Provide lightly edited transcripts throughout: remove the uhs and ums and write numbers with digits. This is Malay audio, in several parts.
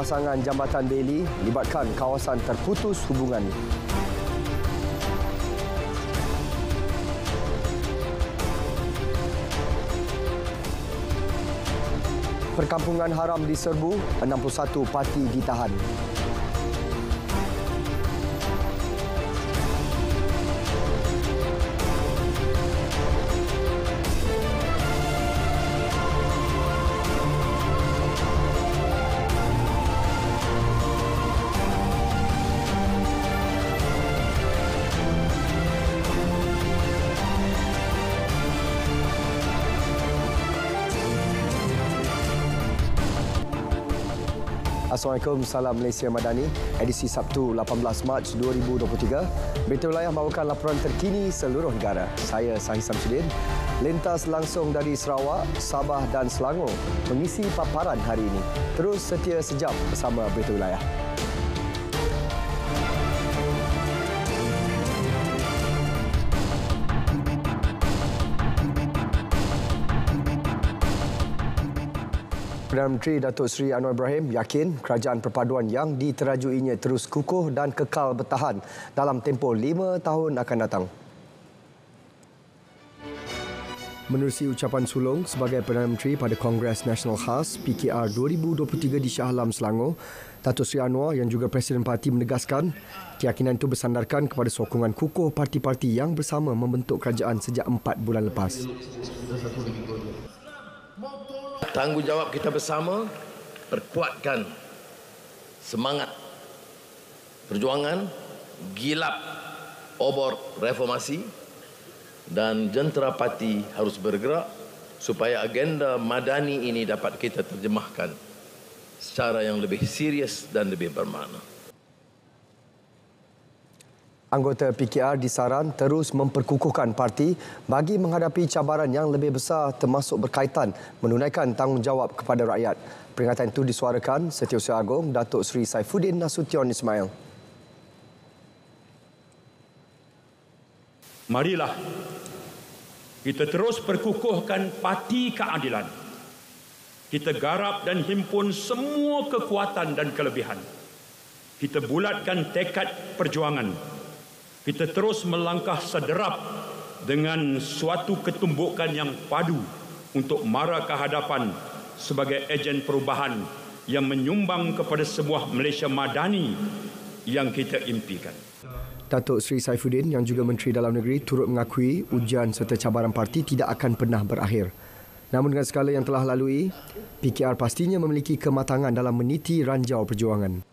pemasangan jambatan Bailey libatkan kawasan terputus hubungan. Perkampungan haram diserbu, 61 parti ditahan. Assalamualaikum, salam Malaysia Madani. Edisi Sabtu 18 Mac 2023. Berita Wilayah membawakan laporan terkini seluruh negara. Saya Sahih Samsudin. Lintas langsung dari Sarawak, Sabah dan Selangor mengisi paparan hari ini. Terus setia sejam bersama Berita Wilayah. Perdana Menteri Datuk Seri Anwar Ibrahim yakin kerajaan perpaduan yang diterajuinya terus kukuh dan kekal bertahan dalam tempoh 5 tahun akan datang. Menerusi ucapan sulung sebagai Perdana Menteri pada Kongres Nasional Khas PKR 2023 di Shah Alam, Selangor, Datuk Seri Anwar yang juga Presiden Parti menegaskan keyakinan itu bersandarkan kepada sokongan kukuh parti-parti yang bersama membentuk kerajaan sejak 4 bulan lepas. Tanggungjawab kita bersama perkuatkan semangat perjuangan, gilap obor reformasi dan jentera parti harus bergerak supaya agenda madani ini dapat kita terjemahkan secara yang lebih serius dan lebih bermakna. Anggota PKR disaran terus memperkukuhkan parti bagi menghadapi cabaran yang lebih besar termasuk berkaitan menunaikan tanggungjawab kepada rakyat. Peringatan itu disuarakan Setiausaha Agong Datuk Seri Saifuddin Nasution Ismail. Marilah kita terus perkukuhkan parti keadilan. Kita garap dan himpun semua kekuatan dan kelebihan. Kita bulatkan tekad perjuangan. Kita terus melangkah sederap dengan suatu ketumbukan yang padu untuk mara ke hadapan sebagai ejen perubahan yang menyumbang kepada sebuah Malaysia madani yang kita impikan. Datuk Seri Saifuddin yang juga Menteri Dalam Negeri turut mengakui ujian serta cabaran parti tidak akan pernah berakhir. Namun dengan segala yang telah lalui, PKR pastinya memiliki kematangan dalam meniti ranjau perjuangan.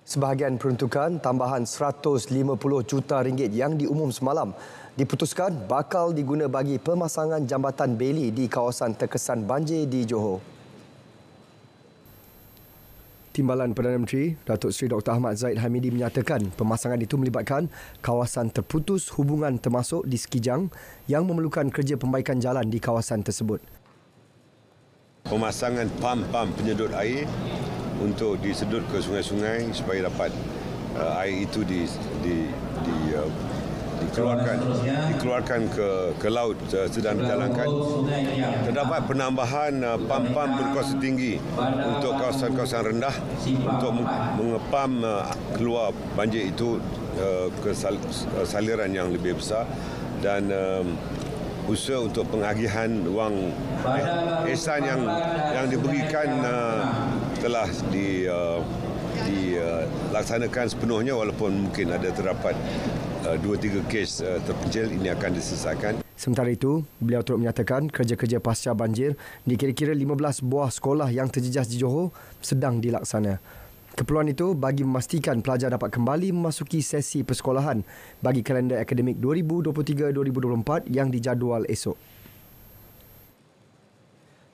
Sebahagian peruntukan tambahan RM150 juta yang diumum semalam diputuskan bakal diguna bagi pemasangan jambatan Bailey di kawasan terkesan banjir di Johor. Timbalan Perdana Menteri Datuk Seri Dr. Ahmad Zahid Hamidi menyatakan pemasangan itu melibatkan kawasan terputus hubungan termasuk di Sekijang yang memerlukan kerja pembaikan jalan di kawasan tersebut. Pemasangan pam-pam penyedut air untuk disedut ke sungai-sungai supaya dapat air itu dikeluarkan ke laut sedang dijalankan. Terdapat penambahan pam-pam berkuasa tinggi untuk kawasan-kawasan rendah untuk mengepam keluar banjir itu ke saliran yang lebih besar dan usaha untuk pengagihan wang ihsan yang diberikan telah dilaksanakan sepenuhnya walaupun mungkin ada terdapat 2-3 kes terpencil ini akan diselesaikan. Sementara itu, beliau turut menyatakan kerja-kerja pasca banjir di kira-kira 15 buah sekolah yang terjejas di Johor sedang dilaksana. Keperluan itu bagi memastikan pelajar dapat kembali memasuki sesi persekolahan bagi kalender akademik 2023-2024 yang dijadual esok.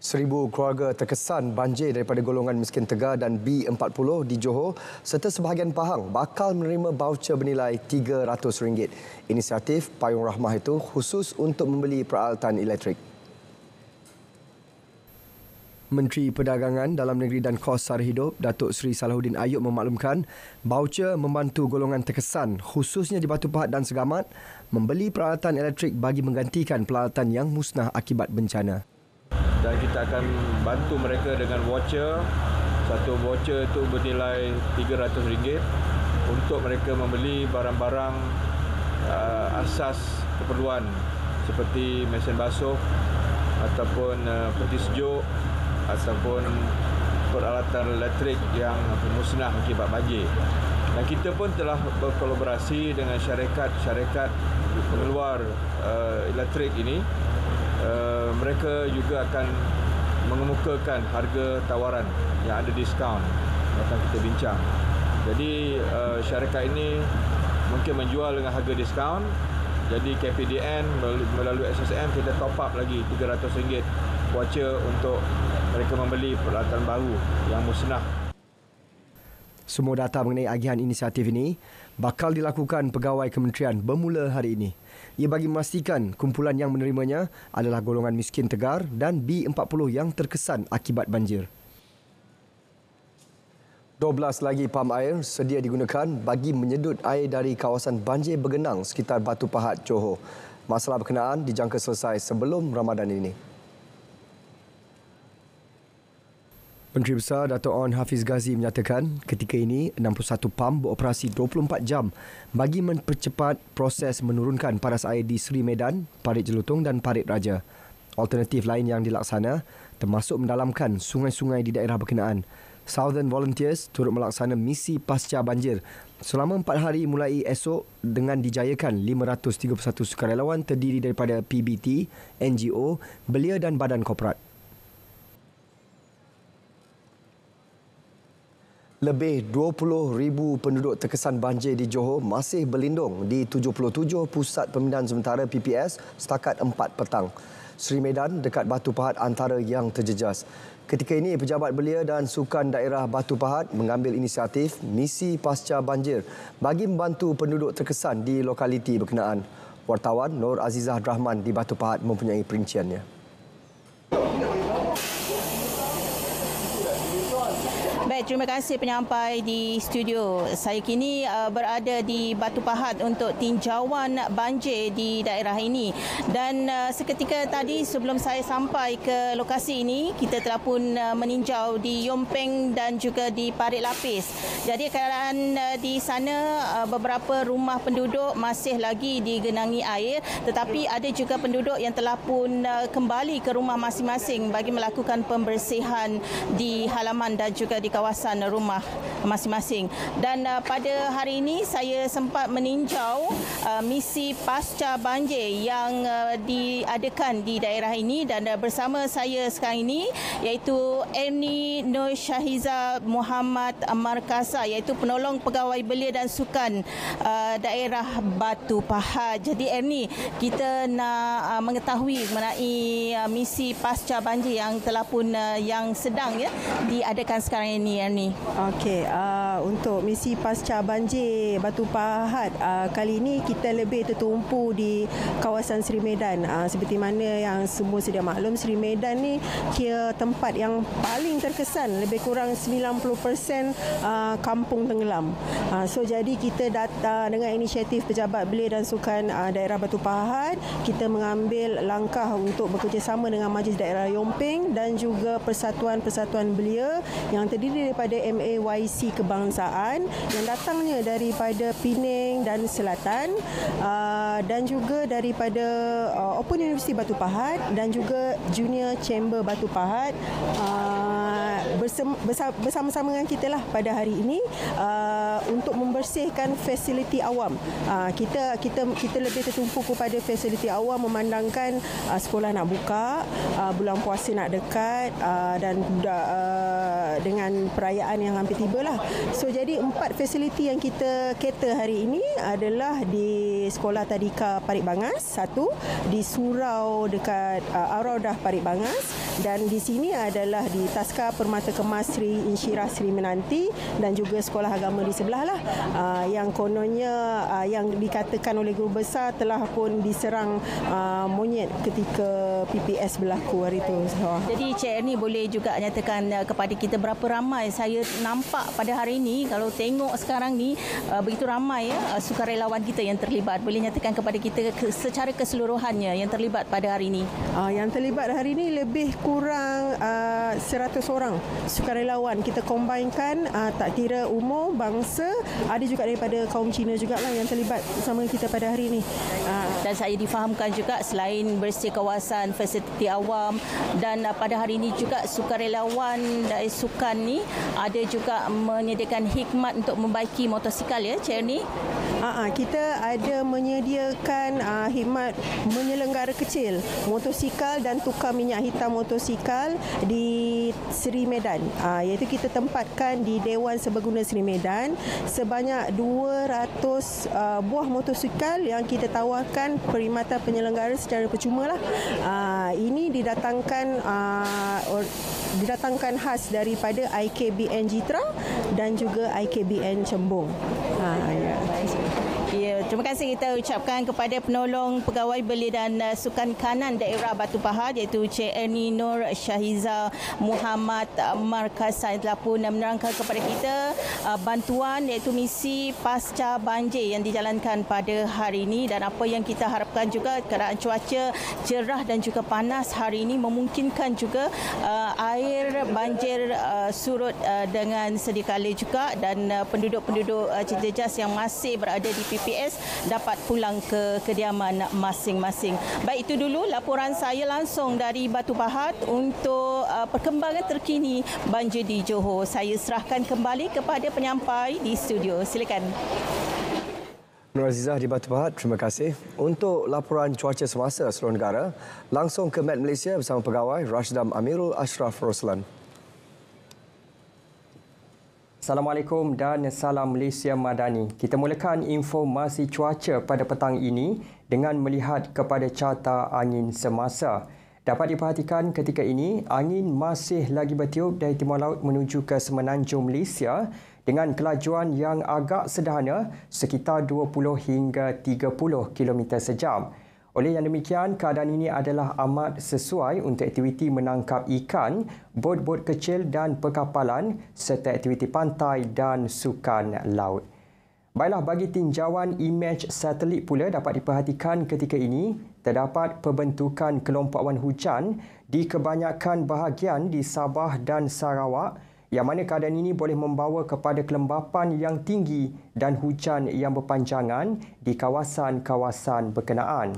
1,000 keluarga terkesan banjir daripada golongan miskin Tegar dan B40 di Johor serta sebahagian Pahang bakal menerima baucer bernilai RM300. Inisiatif Payung Rahmah itu khusus untuk membeli peralatan elektrik. Menteri Perdagangan Dalam Negeri dan Kos Sara Hidup Datuk Seri Salahuddin Ayub memaklumkan baucer membantu golongan terkesan khususnya di Batu Pahat dan Segamat membeli peralatan elektrik bagi menggantikan peralatan yang musnah akibat bencana. dan kita akan bantu mereka dengan voucher. Satu voucher itu bernilai RM300 untuk mereka membeli barang-barang asas keperluan seperti mesin basuh ataupun peti sejuk ataupun peralatan elektrik yang musnah akibat banjir. Dan kita pun telah berkolaborasi dengan syarikat pengeluar elektrik ini. Mereka juga akan mengemukakan harga tawaran yang ada diskaun. Akan kita bincang. Jadi syarikat ini mungkin menjual dengan harga diskaun. Jadi KPDN melalui SSM kita top up lagi RM300 voucher untuk mereka membeli peralatan baru yang musnah. Semua data mengenai agihan inisiatif ini bakal dilakukan pegawai kementerian bermula hari ini. Ia bagi memastikan kumpulan yang menerimanya adalah golongan miskin tegar dan B40 yang terkesan akibat banjir. 12 lagi pam air sedia digunakan bagi menyedut air dari kawasan banjir bergenang sekitar Batu Pahat, Johor. Masalah berkenaan dijangka selesai sebelum Ramadan ini. Menteri Besar Dato' On Hafiz Ghazi menyatakan ketika ini 61 pam beroperasi 24 jam bagi mempercepat proses menurunkan paras air di Seri Medan, Parit Jelutong dan Parit Raja. Alternatif lain yang dilaksana termasuk mendalamkan sungai-sungai di daerah berkenaan. Southern Volunteers turut melaksana misi pasca banjir selama 4 hari mulai esok dengan dijayakan 531 sukarelawan terdiri daripada PBT, NGO, belia dan badan korporat. Lebih 20,000 penduduk terkesan banjir di Johor masih berlindung di 77 pusat pemindahan sementara PPS setakat 4 petang. Seri Medan dekat Batu Pahat antara yang terjejas. Ketika ini, Pejabat Belia dan Sukan Daerah Batu Pahat mengambil inisiatif misi pasca banjir bagi membantu penduduk terkesan di lokaliti berkenaan. Wartawan Nur Azizah Rahman di Batu Pahat mempunyai perinciannya. Baik, terima kasih penyampai di studio. Saya kini berada di Batu Pahat untuk tinjauan banjir di daerah ini. Dan seketika tadi sebelum saya sampai ke lokasi ini, kita telah pun meninjau di Yompeng dan juga di Parit Lapis. Jadi keadaan di sana beberapa rumah penduduk masih lagi digenangi air, tetapi ada juga penduduk yang telah pun kembali ke rumah masing-masing bagi melakukan pembersihan di halaman dan juga di kawasan rumah masing-masing. Dan pada hari ini saya sempat meninjau misi pasca banjir yang diadakan di daerah ini, dan bersama saya sekarang ini iaitu Ernie Nur Syahiza Muhammad Markasa, iaitu penolong pegawai belia dan sukan daerah Batu Pahat. Jadi Ernie, kita nak mengetahui mengenai misi pasca banjir yang telah pun yang sedang diadakan sekarang ini. Ernie. Okey, untuk misi pasca banjir Batu Pahat kali ini kita lebih tertumpu di kawasan Seri Medan. Seperti mana yang semua sedia maklum, Seri Medan ni kira tempat yang paling terkesan, lebih kurang 90% kampung tenggelam. So jadi kita datang dengan inisiatif Pejabat Belia dan Sukan daerah Batu Pahat, kita mengambil langkah untuk bekerjasama dengan Majlis Daerah Yompeng dan juga persatuan-persatuan belia yang terdiri daripada MAYC Kebangsaan yang datangnya daripada Pening dan Selatan, dan juga daripada Open University Batu Pahat dan juga Junior Chamber Batu Pahat. Bersama-sama dengan kita lah pada hari ini untuk membersihkan fasiliti awam. Kita lebih tertumpu kepada fasiliti awam memandangkan sekolah nak buka, bulan puasa nak dekat, dan dengan perayaan yang hampir tibalah. So jadi 4 fasiliti yang kita cater hari ini adalah di Sekolah Tadika Parit Bangas, 1 di Surau dekat Ar-Raudah Parit Bangas, dan di sini adalah di Taska Permata Kemas Sri Insyirah Sri Menanti dan juga sekolah agama di sebelah lah, yang kononnya yang dikatakan oleh guru besar telah pun diserang monyet ketika PPS berlaku hari itu. Jadi Cik Ernie boleh juga nyatakan kepada kita berapa ramai saya nampak pada hari ini, kalau tengok sekarang ni begitu ramai sukarelawan kita yang terlibat. Boleh nyatakan kepada kita secara keseluruhannya yang terlibat pada hari ini? Yang terlibat hari ini lebih kurang 100 orang sukarelawan. Kita combine-kan, tak kira umur, bangsa, ada juga daripada kaum Cina jugalah yang terlibat bersama kita pada hari ini. Dan saya difahamkan juga selain bersih kawasan fasiliti awam dan pada hari ini juga sukarelawan dari sukan ni ada juga menyediakan khidmat untuk membaiki motosikal ya Cik Ernie? Kita ada menyediakan khidmat menyelenggara kecil motosikal dan tukar minyak hitam motosikal di Sri Medan, iaitu kita tempatkan di Dewan Serbaguna Sri Medan sebanyak 200 buah motosikal yang kita tawarkan perkhidmatan penyelenggara secara percuma lah. Ini didatangkan khas daripada IKBN Jitra dan juga IKBN Cembung. Ya, terima kasih kita ucapkan kepada penolong pegawai beli dan sukan kanan daerah Batu Pahat iaitu Cik Ernie Nur Syahiza Muhammad Markasan telah pun menerangkan kepada kita bantuan iaitu misi pasca banjir yang dijalankan pada hari ini, dan apa yang kita harapkan juga keadaan cuaca cerah dan juga panas hari ini memungkinkan juga air banjir surut dengan sedia kala juga, dan penduduk-penduduk Citejas yang masih berada di PPS dapat pulang ke kediaman masing-masing. Baik, itu dulu laporan saya langsung dari Batu Pahat untuk perkembangan terkini banjir di Johor. Saya serahkan kembali kepada penyampai di studio. Silakan. Nur Azizah di Batu Pahat, terima kasih. Untuk laporan cuaca semasa seluruh negara, langsung ke Met Malaysia bersama pegawai Rashdam Amirul Ashraf Roslan. Assalamualaikum dan salam Malaysia Madani. Kita mulakan informasi cuaca pada petang ini dengan melihat kepada carta angin semasa. Dapat diperhatikan ketika ini, angin masih lagi bertiup dari timur laut menuju ke semenanjung Malaysia dengan kelajuan yang agak sederhana sekitar 20 hingga 30 km sejam. Oleh yang demikian, keadaan ini adalah amat sesuai untuk aktiviti menangkap ikan, bot-bot kecil dan perkapalan serta aktiviti pantai dan sukan laut. Baiklah, bagi tinjauan imej satelit pula dapat diperhatikan ketika ini, terdapat pembentukan kelompok awan hujan di kebanyakan bahagian di Sabah dan Sarawak, yang mana keadaan ini boleh membawa kepada kelembapan yang tinggi dan hujan yang berpanjangan di kawasan-kawasan berkenaan.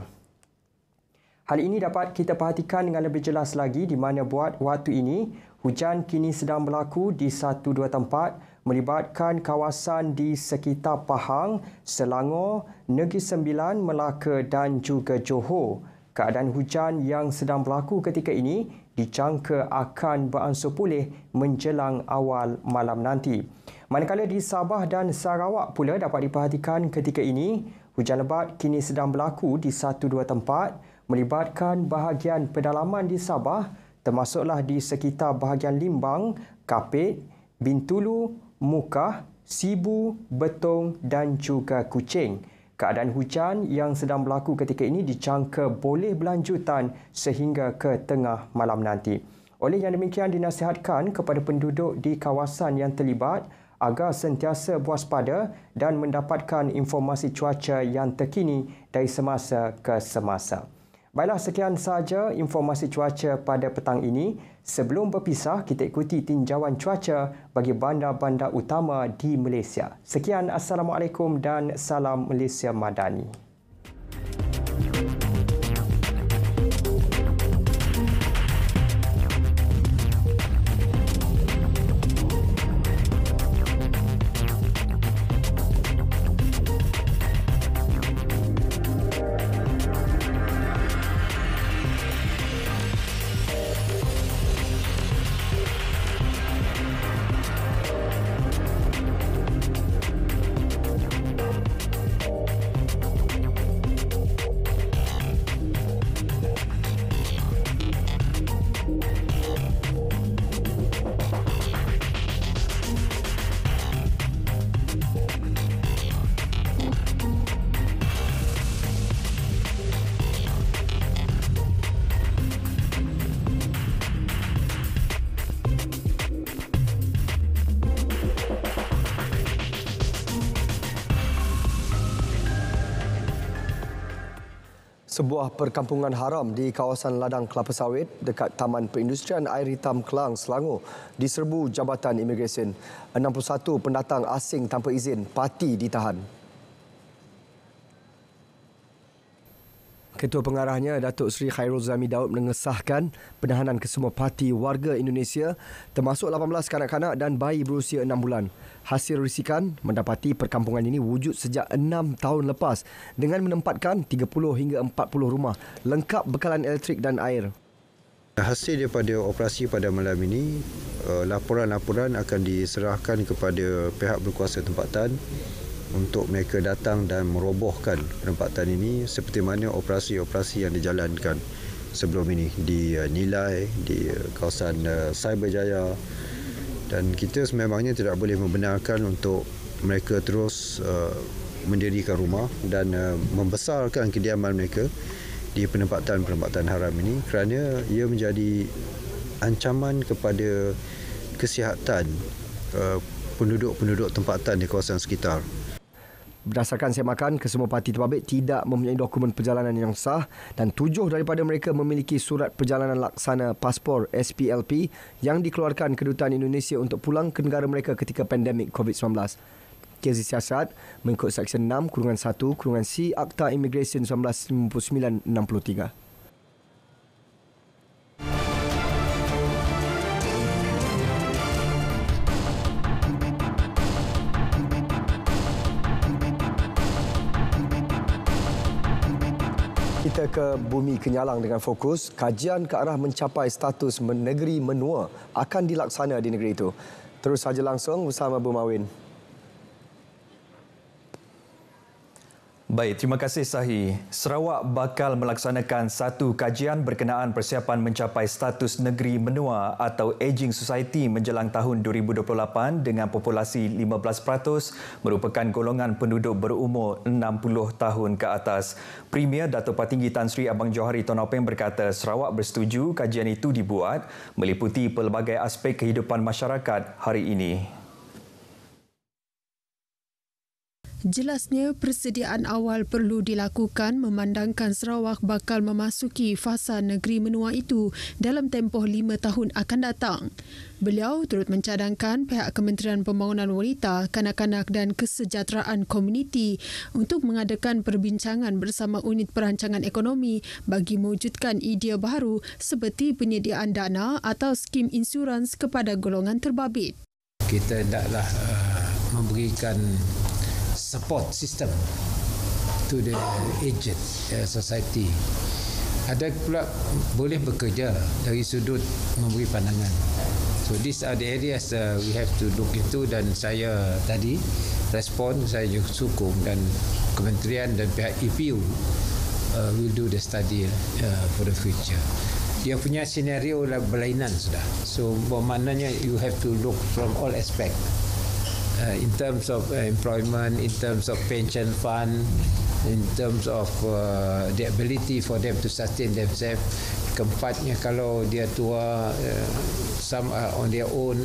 Hal ini dapat kita perhatikan dengan lebih jelas lagi di mana buat waktu ini, hujan kini sedang berlaku di 1-2 tempat melibatkan kawasan di sekitar Pahang, Selangor, Negeri Sembilan, Melaka dan juga Johor. Keadaan hujan yang sedang berlaku ketika ini dijangka akan beransur pulih menjelang awal malam nanti. Manakala di Sabah dan Sarawak pula dapat diperhatikan ketika ini, hujan lebat kini sedang berlaku di 1-2 tempat melibatkan bahagian pedalaman di Sabah, termasuklah di sekitar bahagian Limbang, Kapit, Bintulu, Mukah, Sibu, Betong dan juga Kuching. Keadaan hujan yang sedang berlaku ketika ini dijangka boleh berlanjutan sehingga ke tengah malam nanti. Oleh yang demikian, dinasihatkan kepada penduduk di kawasan yang terlibat agar sentiasa waspada dan mendapatkan informasi cuaca yang terkini dari semasa ke semasa. Baiklah, sekian sahaja informasi cuaca pada petang ini. Sebelum berpisah, kita ikuti tinjauan cuaca bagi bandar-bandar utama di Malaysia. Sekian, Assalamualaikum dan salam Malaysia Madani. Sebuah perkampungan haram di kawasan ladang kelapa sawit dekat Taman Perindustrian Air Hitam Kelang, Selangor diserbu Jabatan Imigresen. 61 pendatang asing tanpa izin parti ditahan. Ketua Pengarahnya Datuk Seri Khairul Zami Daud mengesahkan penahanan kesemua parti warga Indonesia termasuk 18 kanak-kanak dan bayi berusia 6 bulan. Hasil risikan mendapati perkampungan ini wujud sejak 6 tahun lepas dengan menempatkan 30 hingga 40 rumah lengkap bekalan elektrik dan air. Hasil daripada operasi pada malam ini, laporan-laporan akan diserahkan kepada pihak berkuasa tempatan untuk mereka datang dan merobohkan penempatan ini seperti mana operasi-operasi yang dijalankan sebelum ini di Nilai, di kawasan Cyberjaya, dan kita sememangnya tidak boleh membenarkan untuk mereka terus mendirikan rumah dan membesarkan kediaman mereka di penempatan-penempatan haram ini kerana ia menjadi ancaman kepada kesihatan penduduk-penduduk tempatan di kawasan sekitar. Berdasarkan semakan, kesemua parti terbabit tidak mempunyai dokumen perjalanan yang sah dan 7 daripada mereka memiliki surat perjalanan laksana paspor SPLP yang dikeluarkan Kedutaan Indonesia untuk pulang ke negara mereka ketika pandemik COVID-19. Kes disiasat mengikut Seksyen 6-1-C Akta Imigresen 1959-63. Kita ke Bumi Kenyalang dengan fokus. Kajian ke arah mencapai status negeri menua akan dilaksana di negeri itu. Terus saja langsung bersama Bu Mawin. Baik, terima kasih Sahi. Sarawak bakal melaksanakan satu kajian berkenaan persiapan mencapai status negeri menua atau Ageing Society menjelang tahun 2028 dengan populasi 15% merupakan golongan penduduk berumur 60 tahun ke atas. Premier Datuk Patinggi Tan Sri Abang Johari Tun Openg berkata Sarawak bersetuju kajian itu dibuat meliputi pelbagai aspek kehidupan masyarakat hari ini. Jelasnya, persediaan awal perlu dilakukan memandangkan Sarawak bakal memasuki fasa negeri menua itu dalam tempoh 5 tahun akan datang. Beliau turut mencadangkan pihak Kementerian Pembangunan Wanita, Kanak-kanak dan Kesejahteraan Komuniti untuk mengadakan perbincangan bersama unit perancangan ekonomi bagi mewujudkan idea baru seperti penyediaan dana atau skim insurans kepada golongan terbabit. Kita hendaklah memberikan support system to the aged society. Ada pula boleh bekerja dari sudut memberi pandangan. So these are the areas we have to look into, dan saya tadi respon, saya juga sokong dan kementerian dan pihak EPU will do the study for the future. Dia punya senario berlainan sudah. So bermaknanya you have to look from all aspect. In terms of employment, in terms of pension fund, in terms of the ability for them to sustain themselves. Keempatnya, kalau dia tua, some are on their own,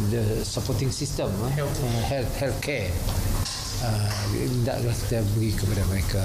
the supporting system, healthcare, hendaklah kita beri kepada mereka.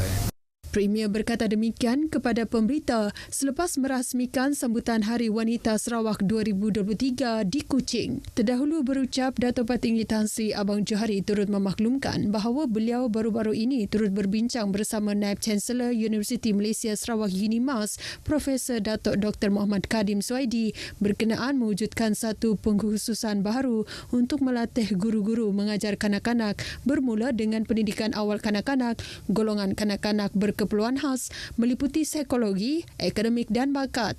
Premier berkata demikian kepada pemberita selepas merasmikan sambutan Hari Wanita Sarawak 2023 di Kuching. Terdahulu berucap, Datuk Patinggi Tan Sri Abang Johari turut memaklumkan bahawa beliau baru-baru ini turut berbincang bersama Naib Chancellor Universiti Malaysia Sarawak UNIMAS, Profesor Datuk Dr. Muhammad Kadim Suaidi berkenaan mewujudkan satu pengkhususan baru untuk melatih guru-guru mengajar kanak-kanak bermula dengan pendidikan awal kanak-kanak, golongan kanak-kanak berkeperluan khas meliputi psikologi, akademik dan bakat.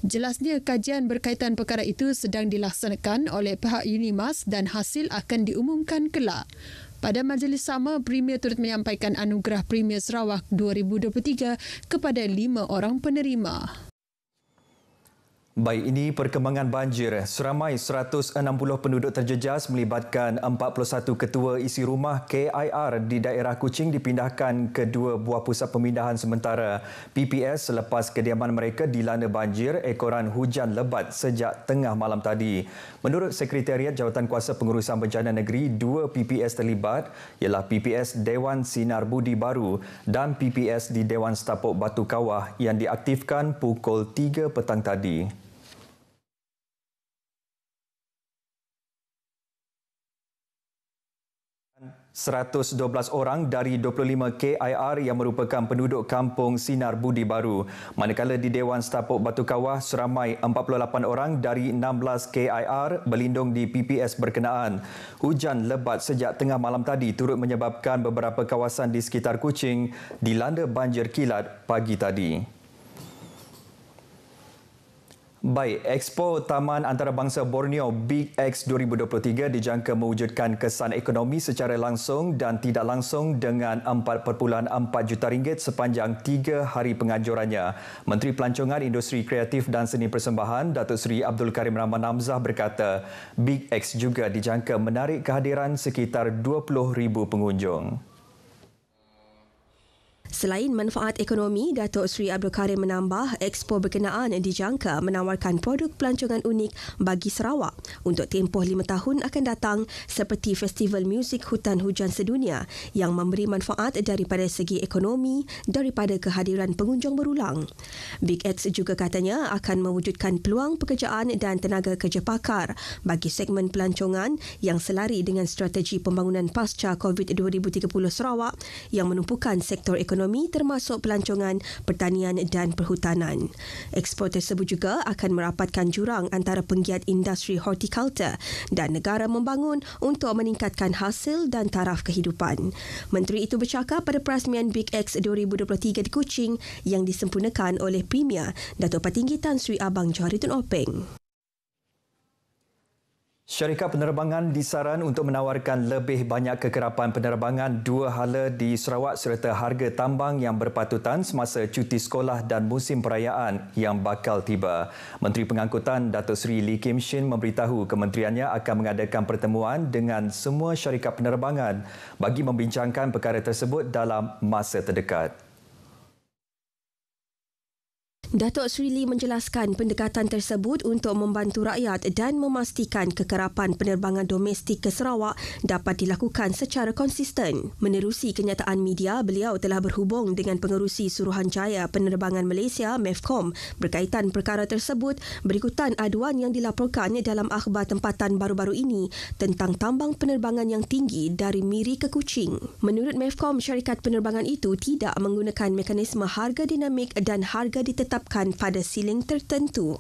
Jelasnya kajian berkaitan perkara itu sedang dilaksanakan oleh pihak UNIMAS dan hasil akan diumumkan kelak. Pada majlis sama, Premier turut menyampaikan anugerah Premier Sarawak 2023 kepada 5 orang penerima. Baik, ini perkembangan banjir. Seramai 160 penduduk terjejas melibatkan 41 ketua isi rumah KIR di daerah Kuching dipindahkan ke dua buah pusat pemindahan sementara PPS selepas kediaman mereka dilanda banjir ekoran hujan lebat sejak tengah malam tadi. Menurut Sekretariat Jawatankuasa Pengurusan Bencana Negeri, dua PPS terlibat ialah PPS Dewan Sinar Budi Baru dan PPS di Dewan Setapuk Batu Kawah yang diaktifkan pukul 3 petang tadi. ...112 orang dari 25 KIR yang merupakan penduduk kampung Sinar Budi Baru. Manakala di Dewan Setapuk Batu Kawah, seramai 48 orang dari 16 KIR berlindung di PPS berkenaan. Hujan lebat sejak tengah malam tadi turut menyebabkan beberapa kawasan di sekitar Kuching dilanda banjir kilat pagi tadi. Baik, Expo Taman Antarabangsa Borneo Big X 2023 dijangka mewujudkan kesan ekonomi secara langsung dan tidak langsung dengan 4.4 juta ringgit sepanjang 3 hari penganjurannya. Menteri Pelancongan Industri Kreatif dan Seni Persembahan Datuk Seri Abdul Karim Rahman Hamzah berkata, Big X juga dijangka menarik kehadiran sekitar 20,000 pengunjung. Selain manfaat ekonomi, Datuk Seri Abdul Karim menambah expo berkenaan dijangka menawarkan produk pelancongan unik bagi Sarawak untuk tempoh 5 tahun akan datang seperti Festival Muzik Hutan Hujan Sedunia yang memberi manfaat daripada segi ekonomi daripada kehadiran pengunjung berulang. Big X juga katanya akan mewujudkan peluang pekerjaan dan tenaga kerja pakar bagi segmen pelancongan yang selari dengan strategi pembangunan pasca COVID 2030 Sarawak yang menumpukan sektor ekonomi termasuk pelancongan, pertanian dan perhutanan. Expo tersebut juga akan merapatkan jurang antara penggiat industri hortikultur dan negara membangun untuk meningkatkan hasil dan taraf kehidupan. Menteri itu bercakap pada perasmian Big X 2023 di Kuching yang disempurnakan oleh Premier Datuk Patinggi Tan Sri Abang Johariddin Openg. Syarikat penerbangan disaran untuk menawarkan lebih banyak kekerapan penerbangan dua hala di Sarawak serta harga tambang yang berpatutan semasa cuti sekolah dan musim perayaan yang bakal tiba. Menteri Pengangkutan Datuk Seri Lee Kim Shin memberitahu kementeriannya akan mengadakan pertemuan dengan semua syarikat penerbangan bagi membincangkan perkara tersebut dalam masa terdekat. Datuk Seri Lee menjelaskan pendekatan tersebut untuk membantu rakyat dan memastikan kekerapan penerbangan domestik ke Sarawak dapat dilakukan secara konsisten. Menerusi kenyataan media, beliau telah berhubung dengan Pengerusi Suruhanjaya Penerbangan Malaysia MEFCOM berkaitan perkara tersebut berikutan aduan yang dilaporkan dalam akhbar tempatan baru-baru ini tentang tambang penerbangan yang tinggi dari Miri ke Kuching. Menurut MEFCOM, syarikat penerbangan itu tidak menggunakan mekanisme harga dinamik dan harga ditetapkan pada siling tertentu.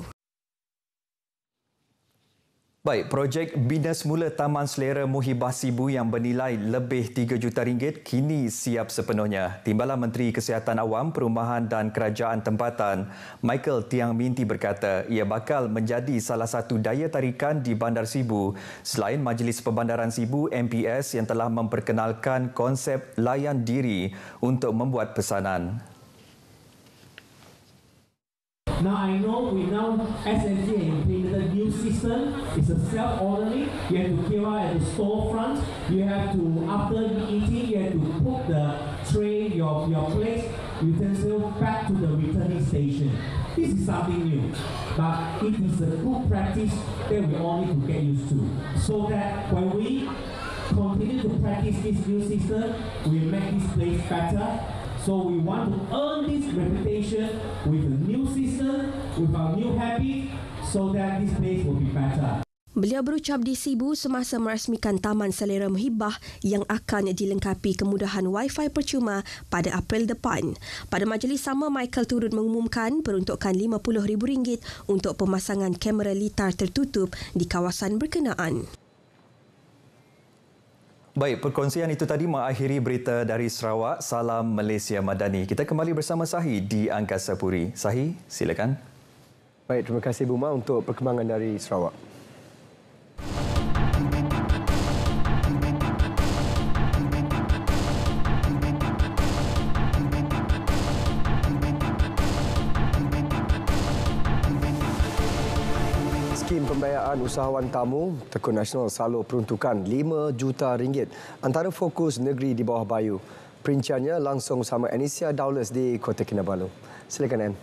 Baik, projek bina semula Taman Selera Muhibah Sibu yang bernilai lebih 3 juta ringgit kini siap sepenuhnya. Timbalan Menteri Kesihatan Awam, Perumahan dan Kerajaan Tempatan, Michael Tiang Minti berkata ia bakal menjadi salah satu daya tarikan di Bandar Sibu selain Majlis Perbandaran Sibu MPS yang telah memperkenalkan konsep layan diri untuk membuat pesanan. Now I know we now SMG implemented a new system. It's a self-ordering. You have to queue out at the storefront. You have to, after eating, you have to put the tray, your plate, utensil back to the returning station. This is something new, but it is a good practice that we all need to get used to. So that when we continue to practice this new system, we make this place better. So we want to earn this reputation with a new system, with our new habit, so that this place will be better. Beliau berucap di Sibu semasa merasmikan Taman Selera Muhibah yang akan dilengkapi kemudahan Wi-Fi percuma pada April depan. Pada majlis sama, Michael turut mengumumkan peruntukan RM50,000 untuk pemasangan kamera litar tertutup di kawasan berkenaan. Baik, perkongsian itu tadi mengakhiri berita dari Sarawak. Salam Malaysia Madani. Kita kembali bersama Sahi di Angkasa Puri. Sahi, silakan. Baik, terima kasih Buma untuk perkembangan dari Sarawak. pembiayaan usahawan tamu, Tekun Nasional selalu peruntukan RM5 juta antara fokus negeri di bawah bayu. Perinciannya langsung sama Anisia Daules di Kota Kinabalu. Silakan, Ann.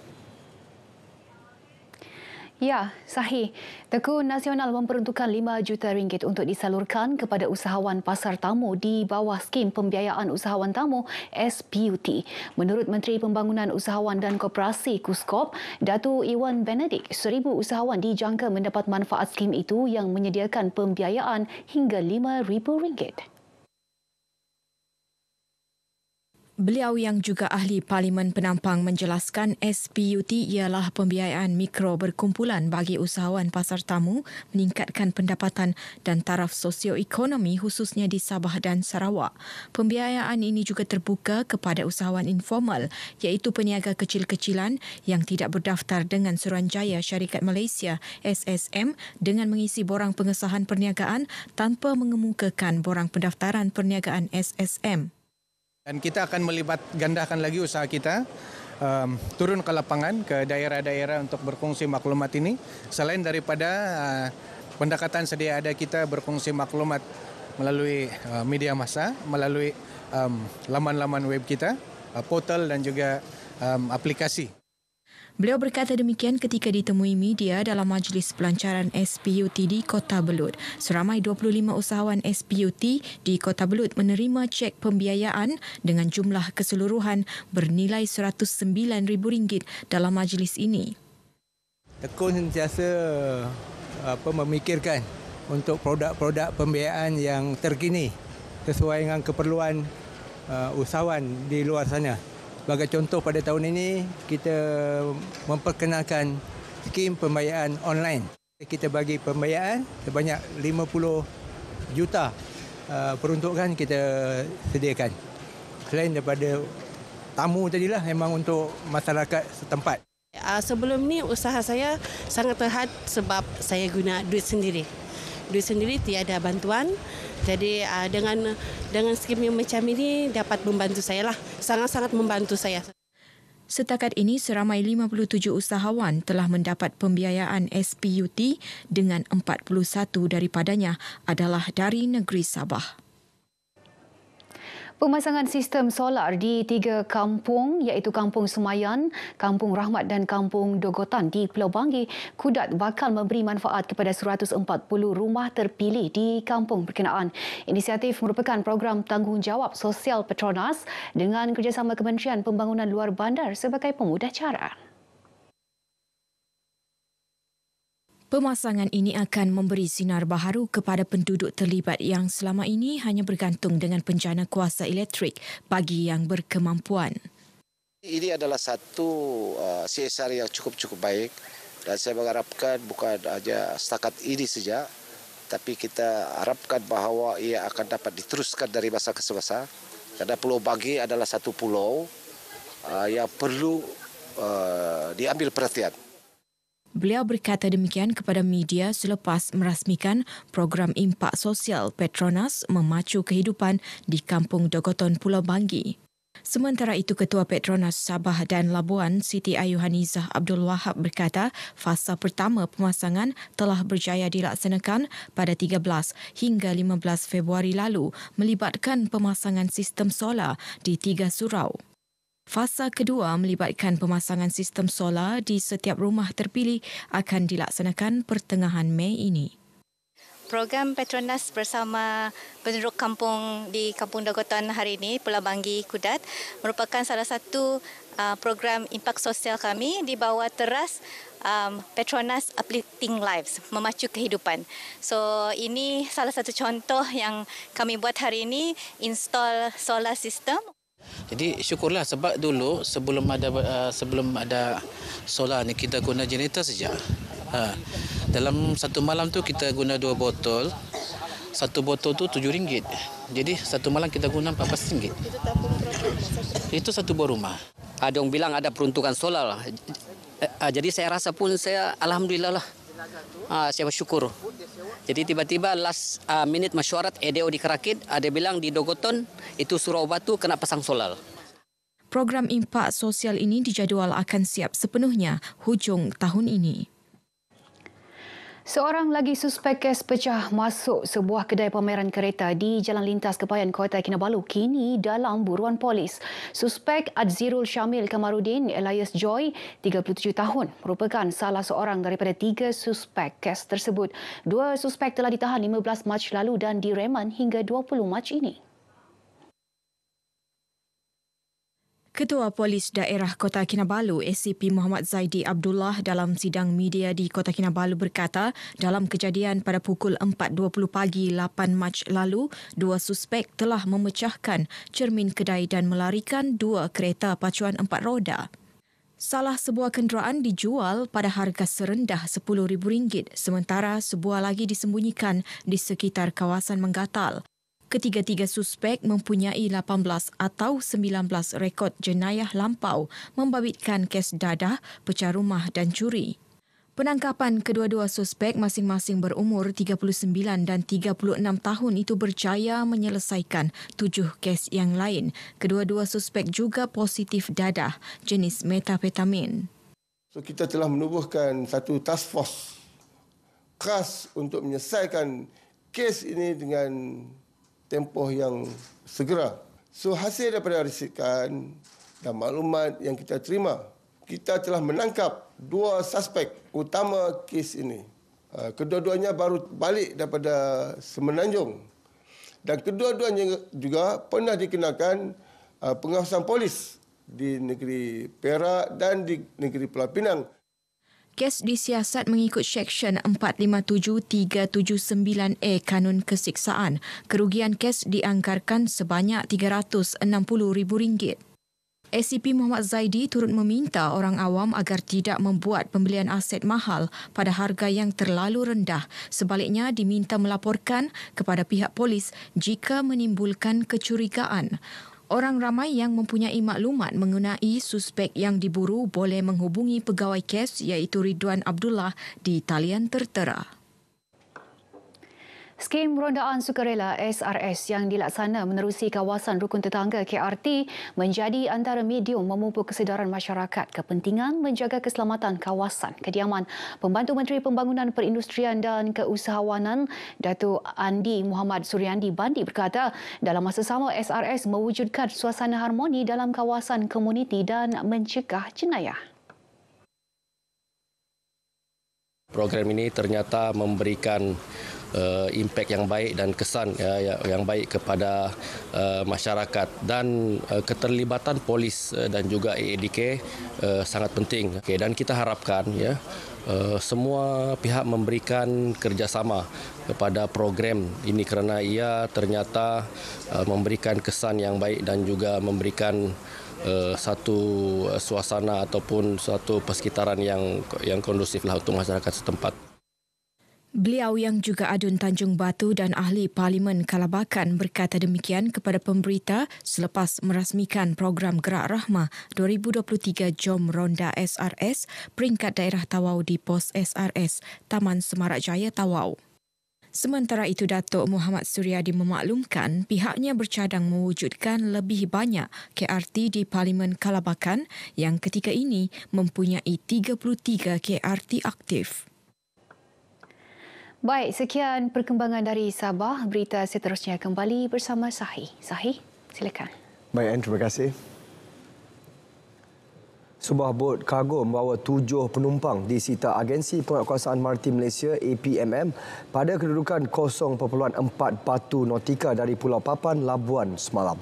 Ya, sahih. Tekun Nasional memperuntukkan RM5 juta untuk disalurkan kepada usahawan pasar tamu di bawah skim pembiayaan usahawan tamu SPUT. Menurut Menteri Pembangunan Usahawan dan Koperasi KUSKOP, Datuk Iwan Benedict, 1,000 usahawan dijangka mendapat manfaat skim itu yang menyediakan pembiayaan hingga RM5,000. Beliau yang juga ahli Parlimen Penampang menjelaskan SPUT ialah pembiayaan mikro berkumpulan bagi usahawan pasar tamu meningkatkan pendapatan dan taraf sosioekonomi khususnya di Sabah dan Sarawak. Pembiayaan ini juga terbuka kepada usahawan informal iaitu peniaga kecil-kecilan yang tidak berdaftar dengan Suruhanjaya Syarikat Malaysia SSM dengan mengisi borang pengesahan perniagaan tanpa mengemukakan borang pendaftaran perniagaan SSM. Dan kita akan melibat gandakan lagi usaha kita, turun ke lapangan, ke daerah-daerah untuk berkongsi maklumat ini. Selain daripada pendekatan sedia ada kita berkongsi maklumat melalui media massa, melalui laman-laman web kita, portal dan juga aplikasi. Beliau berkata demikian ketika ditemui media dalam majlis pelancaran SPUT di Kota Belud. Seramai 25 usahawan SPUT di Kota Belud menerima cek pembiayaan dengan jumlah keseluruhan bernilai RM109,000 dalam majlis ini. Tekun sentiasa memikirkan untuk produk-produk pembiayaan yang terkini sesuai dengan keperluan usahawan di luar sana. Sebagai contoh, pada tahun ini kita memperkenalkan skim pembiayaan online. Kita bagi pembiayaan sebanyak 50 juta peruntukan kita sediakan. Selain daripada tamu tadilah, memang untuk masyarakat setempat. Sebelum ni usaha saya sangat terhad sebab saya guna duit sendiri. Duit sendiri tiada bantuan. Jadi dengan skim yang macam ini dapat membantu saya lah. Sangat-sangat membantu saya. Setakat ini seramai 57 usahawan telah mendapat pembiayaan SPUT dengan 41 daripadanya adalah dari negeri Sabah. Pemasangan sistem solar di 3 kampung iaitu Kampung Semayan, Kampung Rahmat dan Kampung Dogotan di Pulau Banggi, Kudat bakal memberi manfaat kepada 140 rumah terpilih di kampung berkenaan. Inisiatif merupakan program tanggungjawab sosial Petronas dengan kerjasama Kementerian Pembangunan Luar Bandar sebagai pemudah cara. Pemasangan ini akan memberi sinar baharu kepada penduduk terlibat yang selama ini hanya bergantung dengan penjana kuasa elektrik bagi yang berkemampuan. Ini adalah satu CSR yang cukup baik dan saya mengharapkan bukan hanya setakat ini saja, tapi kita harapkan bahawa ia akan dapat diteruskan dari masa ke masa. Karena Pulau Banggi adalah satu pulau yang perlu diambil perhatian. Beliau berkata demikian kepada media selepas merasmikan program impak sosial Petronas memacu kehidupan di Kampung Dogoton Pulau Banggi. Sementara itu, Ketua Petronas Sabah dan Labuan Siti Ayuhanizah Abdul Wahab berkata fasa pertama pemasangan telah berjaya dilaksanakan pada 13 hingga 15 Februari lalu melibatkan pemasangan sistem solar di 3 surau. Fasa kedua melibatkan pemasangan sistem solar di setiap rumah terpilih akan dilaksanakan pertengahan Mei ini. Program Petronas bersama penduduk kampung di Kampung Dogotan hari ini, Pulau Banggi, Kudat, merupakan salah satu program impak sosial kami di bawah teras Petronas Uplifting Lives, memacu kehidupan. So ini salah satu contoh yang kami buat hari ini, install solar system. Jadi syukurlah sebab dulu sebelum ada solar ni kita guna generator saja. Dalam satu malam tu kita guna 2 botol. Satu botol tu RM7. Jadi satu malam kita guna RM14. Itu satu buah rumah. Ada yang bilang ada peruntukan solar. Jadi saya rasa pun saya alhamdulillah lah. Saya bersyukur. Jadi tiba-tiba last minute mesyuarat EDO di Kerakit, ada bilang di Dogoton itu Surau Batu kena pasang solar. Program impak sosial ini dijadual akan siap sepenuhnya hujung tahun ini. Seorang lagi suspek kes pecah masuk sebuah kedai pameran kereta di Jalan Lintas Kebayan Kota Kinabalu kini dalam buruan polis. Suspek Adzirul Syamil Kamarudin alias Joy, 37 tahun, merupakan salah seorang daripada 3 suspek kes tersebut. 2 suspek telah ditahan 15 Mac lalu dan direman hingga 20 Mac ini. Ketua Polis Daerah Kota Kinabalu, ACP Muhammad Zaidi Abdullah dalam sidang media di Kota Kinabalu berkata, dalam kejadian pada pukul 4.20 pagi 8 Mac lalu, 2 suspek telah memecahkan cermin kedai dan melarikan 2 kereta pacuan 4 roda. Salah sebuah kenderaan dijual pada harga serendah RM10,000, sementara sebuah lagi disembunyikan di sekitar kawasan Menggatal. Ketiga-tiga suspek mempunyai 18 atau 19 rekod jenayah lampau membabitkan kes dadah, pecah rumah dan curi. Penangkapan kedua-dua suspek masing-masing berumur 39 dan 36 tahun itu berjaya menyelesaikan 7 kes yang lain. Kedua-dua suspek juga positif dadah jenis metapetamin. So, kita telah menubuhkan satu task force khas untuk menyelesaikan kes ini dengan tempoh yang segera. So, hasil daripada risikan dan maklumat yang kita terima, kita telah menangkap 2 suspek utama kes ini. Kedua-duanya baru balik daripada Semenanjung. Dan kedua-duanya juga pernah dikenakan pengawasan polis di negeri Perak dan di negeri Pulau Pinang. Kes disiasat mengikut Seksyen 457-379A Kanun Kesiksaan. Kerugian kes dianggarkan sebanyak RM360,000. ACP Muhammad Zaidi turut meminta orang awam agar tidak membuat pembelian aset mahal pada harga yang terlalu rendah. Sebaliknya, diminta melaporkan kepada pihak polis jika menimbulkan kecurigaan. Orang ramai yang mempunyai maklumat mengenai suspek yang diburu boleh menghubungi pegawai kes iaitu Ridwan Abdullah di talian tertera. Skim rondaan sukarela SRS yang dilaksana menerusi kawasan rukun tetangga KRT menjadi antara medium memupuk kesedaran masyarakat kepentingan menjaga keselamatan kawasan kediaman. Pembantu Menteri Pembangunan Perindustrian dan Keusahawanan Datuk Andi Muhammad Suryandi Bandi berkata, dalam masa sama SRS mewujudkan suasana harmoni dalam kawasan komuniti dan mencegah jenayah. Program ini ternyata memberikan impak yang baik dan kesan yang baik kepada masyarakat, dan keterlibatan polis dan juga AADK sangat penting. Dan kita harapkan semua pihak memberikan kerjasama kepada program ini kerana ia ternyata memberikan kesan yang baik dan juga memberikan satu suasana ataupun satu persekitaran yang kondusiflah untuk masyarakat setempat. Beliau yang juga adun Tanjung Batu dan ahli Parlimen Kalabakan berkata demikian kepada pemberita selepas merasmikan program Gerak Rahmah 2023 Jom Ronda SRS peringkat daerah Tawau di pos SRS Taman Semarak Jaya Tawau. Sementara itu, Datuk Muhammad Suryadi memaklumkan pihaknya bercadang mewujudkan lebih banyak KRT di Parlimen Kalabakan yang ketika ini mempunyai 33 KRT aktif. Baik, sekian perkembangan dari Sabah. Berita seterusnya kembali bersama Sahi. Sahi, silakan. Baik, Anne, terima kasih. Sebuah bot kargo membawa 7 penumpang disita Agensi Penguatkuasaan Maritim Malaysia APMM pada kedudukan 0.4 batu nautika dari Pulau Papan, Labuan semalam.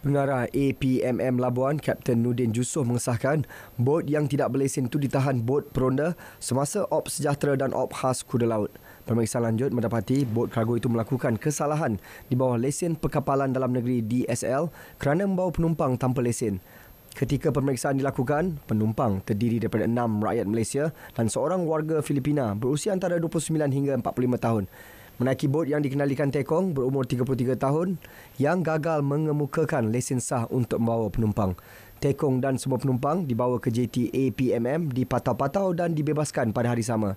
Pengarah APMM Labuan, Kapten Nudin Jusoh mengesahkan bot yang tidak berlesen itu ditahan bot peronda semasa Ops Sejahtera dan Ops Khas Kuda Laut. Pemeriksaan lanjut mendapati bot kargo itu melakukan kesalahan di bawah lesen perkapalan dalam negeri DSL kerana membawa penumpang tanpa lesen. Ketika pemeriksaan dilakukan, penumpang terdiri daripada 6 rakyat Malaysia dan seorang warga Filipina berusia antara 29 hingga 45 tahun. Menaiki bot yang dikenalikan Tekong berumur 33 tahun yang gagal mengemukakan lesen sah untuk membawa penumpang. Tekong dan semua penumpang dibawa ke JT APMM di Patau-Patau dan dibebaskan pada hari sama.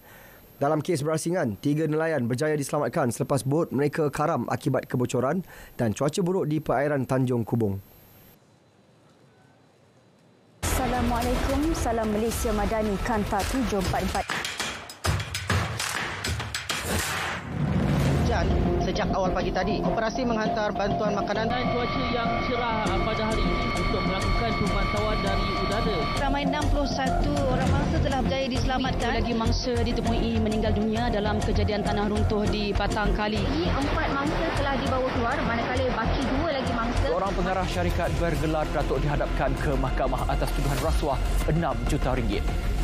Dalam kes berasingan, 3 nelayan berjaya diselamatkan selepas bot mereka karam akibat kebocoran dan cuaca buruk di perairan Tanjung Kubung. Salam Assalamualaikum, salam Malaysia Madani, Kanta 744. Sejak awal pagi tadi, operasi menghantar bantuan makanan dan cuaca yang cerah pada hari ini untuk melakukan pemantauan dari udara. Ramai 61 orang mangsa telah berjaya diselamatkan. Lagi mangsa ditemui meninggal dunia dalam kejadian tanah runtuh di Patang Kali. 4 mangsa telah dibawa keluar, manakala baki 2 lagi mangsa. Seorang pengarah syarikat bergelar datuk dihadapkan ke mahkamah atas tuduhan rasuah RM6 juta.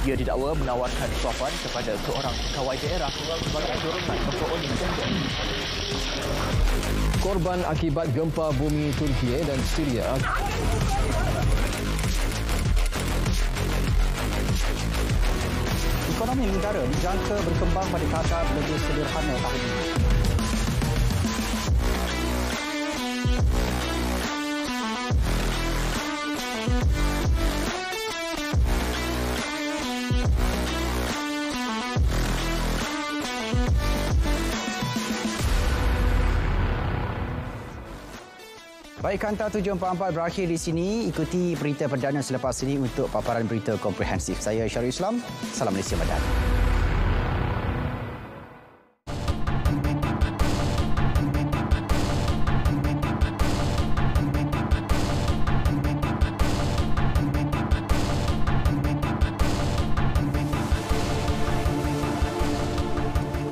Ia didakwa menawarkan suapan kepada seorang pegawai daerah sebagai dorongan memperoleh tender. Korban akibat gempa bumi Turki dan Syria. Ekonomi negara dijangka berkembang pada kadar lebih sederhana tahun ini. Baik, Kanta 744 berakhir di sini. Ikuti berita perdana selepas ini untuk paparan berita komprehensif. Saya Syarul Islam. Salam Malaysia Madani.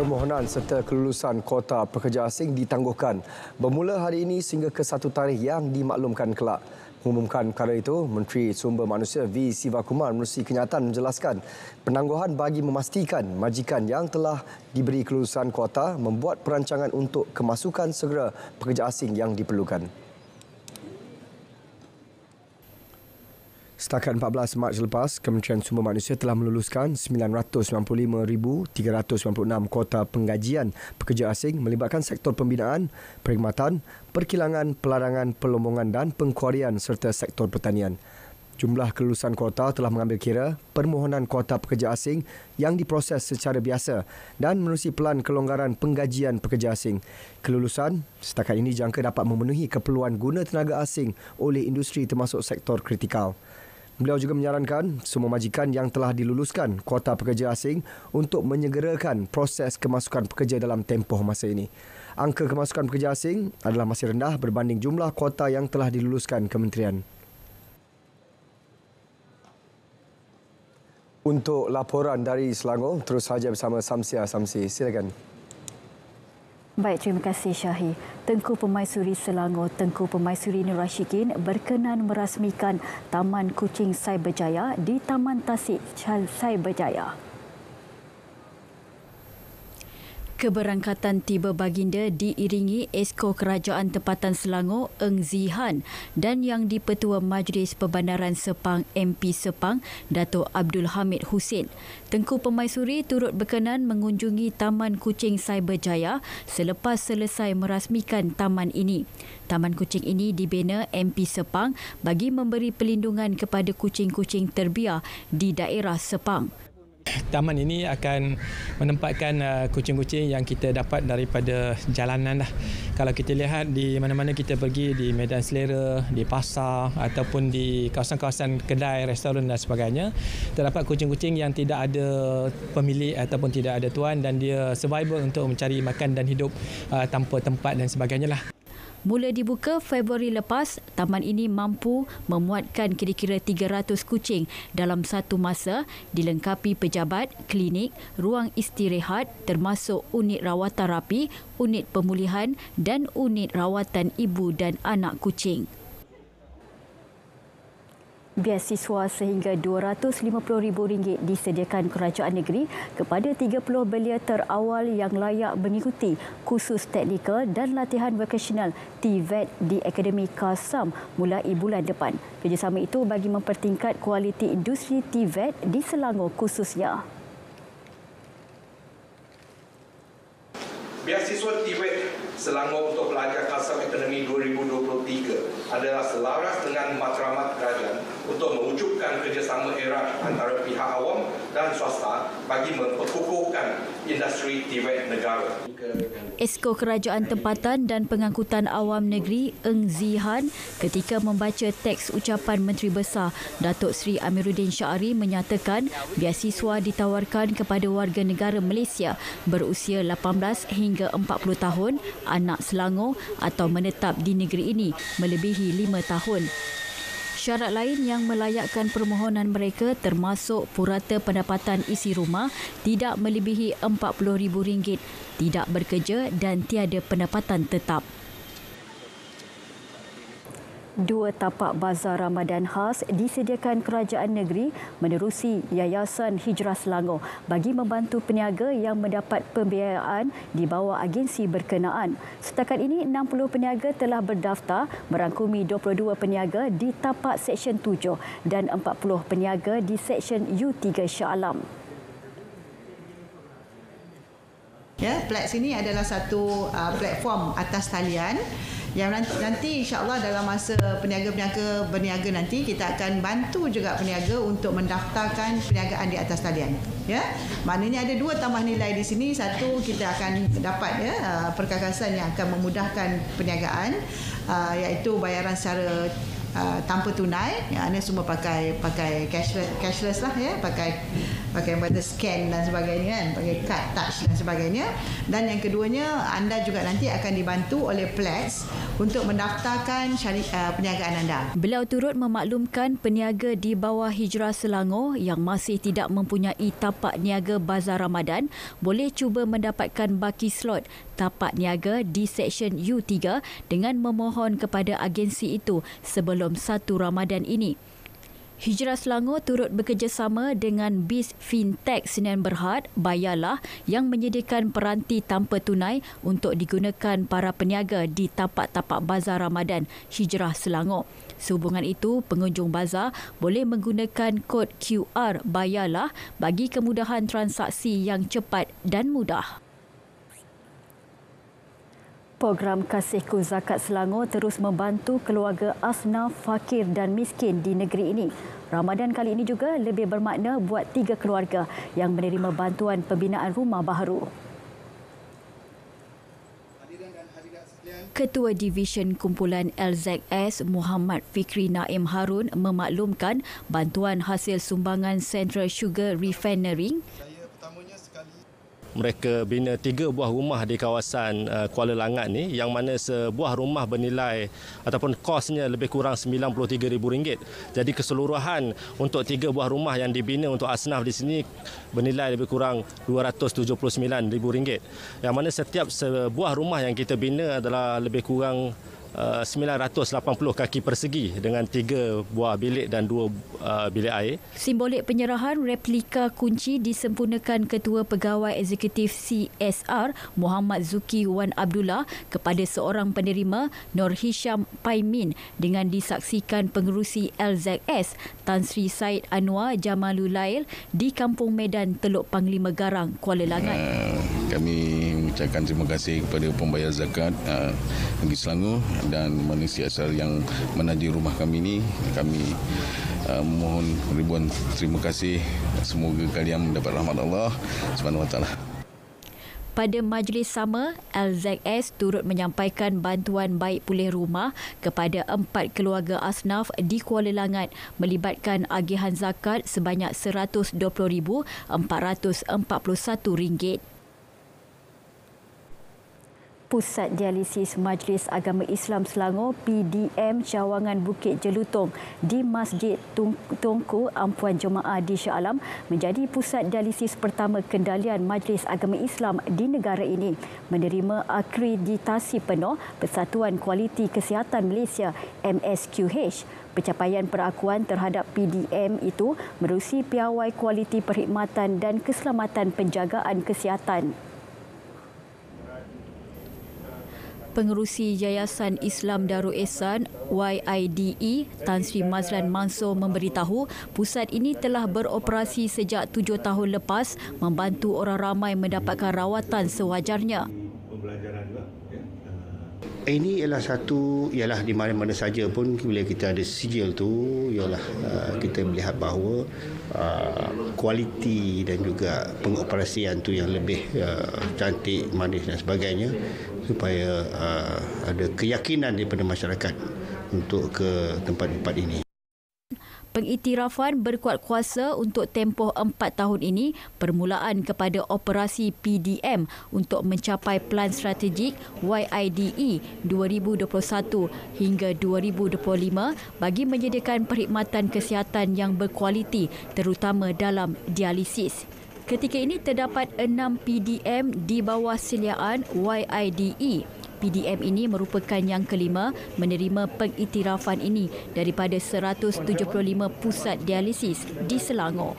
Permohonan serta kelulusan kuota pekerja asing ditangguhkan bermula hari ini sehingga ke satu tarikh yang dimaklumkan kelak. Mengumumkan perkara itu, Menteri Sumber Manusia V. Sivakumar menerusi kenyataan menjelaskan penangguhan bagi memastikan majikan yang telah diberi kelulusan kuota membuat perancangan untuk kemasukan segera pekerja asing yang diperlukan. Setakat 14 Mac lepas, Kementerian Sumber Manusia telah meluluskan 995,396 kuota penggajian pekerja asing melibatkan sektor pembinaan, perkhidmatan, perkilangan, pelarangan, pelombongan dan pengkuarian serta sektor pertanian. Jumlah kelulusan kuota telah mengambil kira permohonan kuota pekerja asing yang diproses secara biasa dan menerusi pelan kelonggaran penggajian pekerja asing. Kelulusan setakat ini jangka dapat memenuhi keperluan guna tenaga asing oleh industri termasuk sektor kritikal. Beliau juga menyarankan semua majikan yang telah diluluskan kuota pekerja asing untuk menyegerakan proses kemasukan pekerja dalam tempoh masa ini. Angka kemasukan pekerja asing adalah masih rendah berbanding jumlah kuota yang telah diluluskan kementerian. Untuk laporan dari Selangor, terus saja bersama Samsia Samsi. Silakan. Baik, terima kasih Syahi. Tengku Pemaisuri Selangor, Tengku Pemaisuri Nur Rashikin berkenan merasmikan Taman Kucing Cyberjaya di Taman Tasik Cyberjaya. Keberangkatan tiba baginda diiringi Esko Kerajaan Tempatan Selangor Eng Zihan dan Yang di-Pertua Majlis Perbandaran Sepang MP Sepang Dato' Abdul Hamid Hussein. Tengku Pemaisuri turut berkenan mengunjungi Taman Kucing Cyberjaya selepas selesai merasmikan taman ini. Taman kucing ini dibina MP Sepang bagi memberi perlindungan kepada kucing-kucing terbiar di daerah Sepang. Taman ini akan menempatkan kucing-kucing yang kita dapat daripada jalanan. Kalau kita lihat di mana-mana kita pergi, di Medan Selera, di pasar ataupun di kawasan-kawasan kedai, restoran dan sebagainya, terdapat kucing-kucing yang tidak ada pemilik ataupun tidak ada tuan dan dia survival untuk mencari makan dan hidup tanpa tempat dan sebagainya lah. Mula dibuka Februari lepas, taman ini mampu memuatkan kira-kira 300 kucing dalam satu masa, dilengkapi pejabat, klinik, ruang istirahat termasuk unit rawatan rapi, unit pemulihan dan unit rawatan ibu dan anak kucing. Biasiswa sehingga RM250,000 disediakan kerajaan negeri kepada 30 belia terawal yang layak mengikuti kursus teknikal dan latihan vokasional TVET di Akademi KASAM mulai bulan depan. Kerjasama itu bagi mempertingkat kualiti industri TVET di Selangor khususnya. Biasiswa TVET Selangor untuk pelajar KASAM Akademi 2023 adalah selaras dengan matlamat kerajaan untuk mewujudkan kerjasama erat antara pihak awam dan swasta bagi memperkukuhkan melibatkan industri TV negara. Esko Kerajaan Tempatan dan Pengangkutan Awam Negeri Eng Zihan ketika membaca teks ucapan Menteri Besar Datuk Seri Amiruddin Syari menyatakan biasiswa ditawarkan kepada warga negara Malaysia berusia 18 hingga 40 tahun, anak Selangor atau menetap di negeri ini melebihi 5 tahun. Syarat lain yang melayakkan permohonan mereka termasuk purata pendapatan isi rumah tidak melebihi RM40,000, tidak bekerja dan tiada pendapatan tetap. 2 tapak bazar Ramadan khas disediakan kerajaan negeri menerusi Yayasan Hijrah Selangor bagi membantu peniaga yang mendapat pembiayaan di bawah agensi berkenaan. Setakat ini 60 peniaga telah berdaftar merangkumi 22 peniaga di tapak Seksyen 7 dan 40 peniaga di Seksyen U3 Shah Alam. Ya, Plex ini adalah satu platform atas talian yang nanti insya-Allah dalam masa peniaga-peniaga berniaga nanti kita akan bantu juga peniaga untuk mendaftarkan perniagaan di atas talian. Ya, maknanya ada 2 tambah nilai di sini. Satu, kita akan dapat perkakasan yang akan memudahkan perniagaan, iaitu bayaran secara tanpa tunai, ini semua pakai cashless lah, ya, pakai pada scan dan sebagainya, kan, pakai card touch dan sebagainya. Dan yang keduanya, anda juga nanti akan dibantu oleh Plex untuk mendaftarkan perniagaan anda. Beliau turut memaklumkan peniaga di bawah Hijrah Selangor yang masih tidak mempunyai tapak niaga Bazar Ramadan boleh cuba mendapatkan baki slot tapak niaga di Seksyen U3 dengan memohon kepada agensi itu sebelum 1 Ramadan ini. Hijrah Selangor turut bekerjasama dengan BIS Fintech Sdn Bhd Bayarlah yang menyediakan peranti tanpa tunai untuk digunakan para peniaga di tapak-tapak Bazar Ramadan Hijrah Selangor. Sehubungan itu, pengunjung bazar boleh menggunakan kod QR Bayarlah bagi kemudahan transaksi yang cepat dan mudah. Program Kasihku Zakat Selangor terus membantu keluarga asnaf, fakir dan miskin di negeri ini. Ramadan kali ini juga lebih bermakna buat 3 keluarga yang menerima bantuan pembinaan rumah baharu. Ketua Divisyen Kumpulan LZS Muhammad Fikri Naim Harun memaklumkan bantuan hasil sumbangan Central Sugar Refinery. Mereka bina 3 buah rumah di kawasan Kuala Langat ni, yang mana sebuah rumah bernilai ataupun kosnya lebih kurang RM93,000. Jadi keseluruhan untuk 3 buah rumah yang dibina untuk asnaf di sini bernilai lebih kurang RM279,000. Yang mana setiap sebuah rumah yang kita bina adalah lebih kurang 980 kaki persegi dengan 3 buah bilik dan 2 bilik air. Simbolik penyerahan replika kunci disempurnakan Ketua Pegawai Eksekutif CSR Muhammad Zuki Wan Abdullah kepada seorang penerima Nur Hisham Paimin dengan disaksikan pengerusi LZS Tan Sri Said Anwar Jamalulail di Kampung Medan Teluk Panglima Garang, Kuala Langat. Kami mengucapkan terima kasih kepada pembayar zakat negeri Selangor dan manusia asal yang menaji rumah kami ini. Kami mohon ribuan terima kasih. Semoga kalian mendapat rahmat Allah Subhanahu Wa Taala. Pada majlis sama, LZS turut menyampaikan bantuan baik pulih rumah kepada 4 keluarga asnaf di Kuala Langat melibatkan agihan zakat sebanyak RM120,441. Pusat Dialisis Majlis Agama Islam Selangor PDM Cawangan Bukit Jelutong di Masjid Tunku Ampuan Jemaah di Shah Alam menjadi pusat dialisis pertama kendalian Majlis Agama Islam di negara ini, menerima akreditasi penuh Persatuan Kualiti Kesihatan Malaysia MSQH. Pencapaian perakuan terhadap PDM itu menerusi piawai kualiti perkhidmatan dan keselamatan penjagaan kesihatan. Pengerusi Yayasan Islam Darul Ihsan YIDE Tan Sri Mazlan Mansor memberitahu pusat ini telah beroperasi sejak 7 tahun lepas, membantu orang ramai mendapatkan rawatan sewajarnya. Pembelajaran juga, Ini ialah ialah di mana-mana saja pun bila kita ada sijil tu, ialah kita melihat bahawa kualiti dan juga pengoperasian tu yang lebih cantik, manis dan sebagainya, supaya ada keyakinan daripada masyarakat untuk ke tempat-tempat ini. Pengiktirafan berkuat kuasa untuk tempoh 4 tahun ini permulaan kepada operasi PDM untuk mencapai Plan Strategik YIDE 2021 hingga 2025 bagi menyediakan perkhidmatan kesihatan yang berkualiti terutama dalam dialisis. Ketika ini terdapat 6 PDM di bawah siliaan YIDE. PDM ini merupakan yang kelima menerima pengiktirafan ini daripada 175 pusat dialisis di Selangor.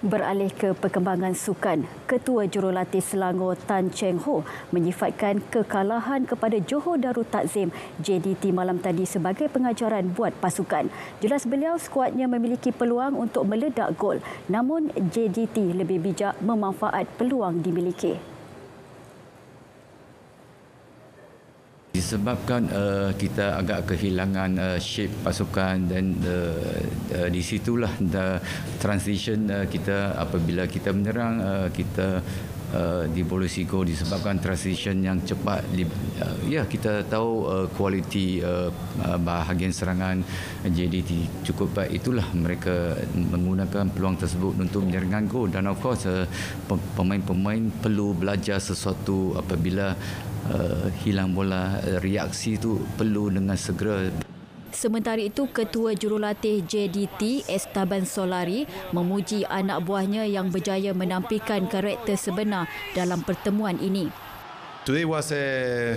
Beralih ke perkembangan sukan, Ketua Jurulatih Selangor Tan Cheng Ho menyifatkan kekalahan kepada Johor Darul Takzim JDT malam tadi sebagai pengajaran buat pasukan. Jelas beliau skuadnya memiliki peluang untuk meledak gol, namun JDT lebih bijak memanfaat peluang dimiliki. Disebabkan kita agak kehilangan shape pasukan dan di situlah transition kita apabila kita menyerang kita dibolisi gol disebabkan transition yang cepat. Ya, kita tahu kualiti bahagian serangan JDT cukup baik, itulah mereka menggunakan peluang tersebut untuk menyerang gol dan of course pemain-pemain perlu belajar sesuatu apabila hilang bola, reaksi itu perlu dengan segera. Sementara itu, Ketua Jurulatih JDT Esteban Solari memuji anak buahnya yang berjaya menampilkan karakter sebenar dalam pertemuan ini. Today was a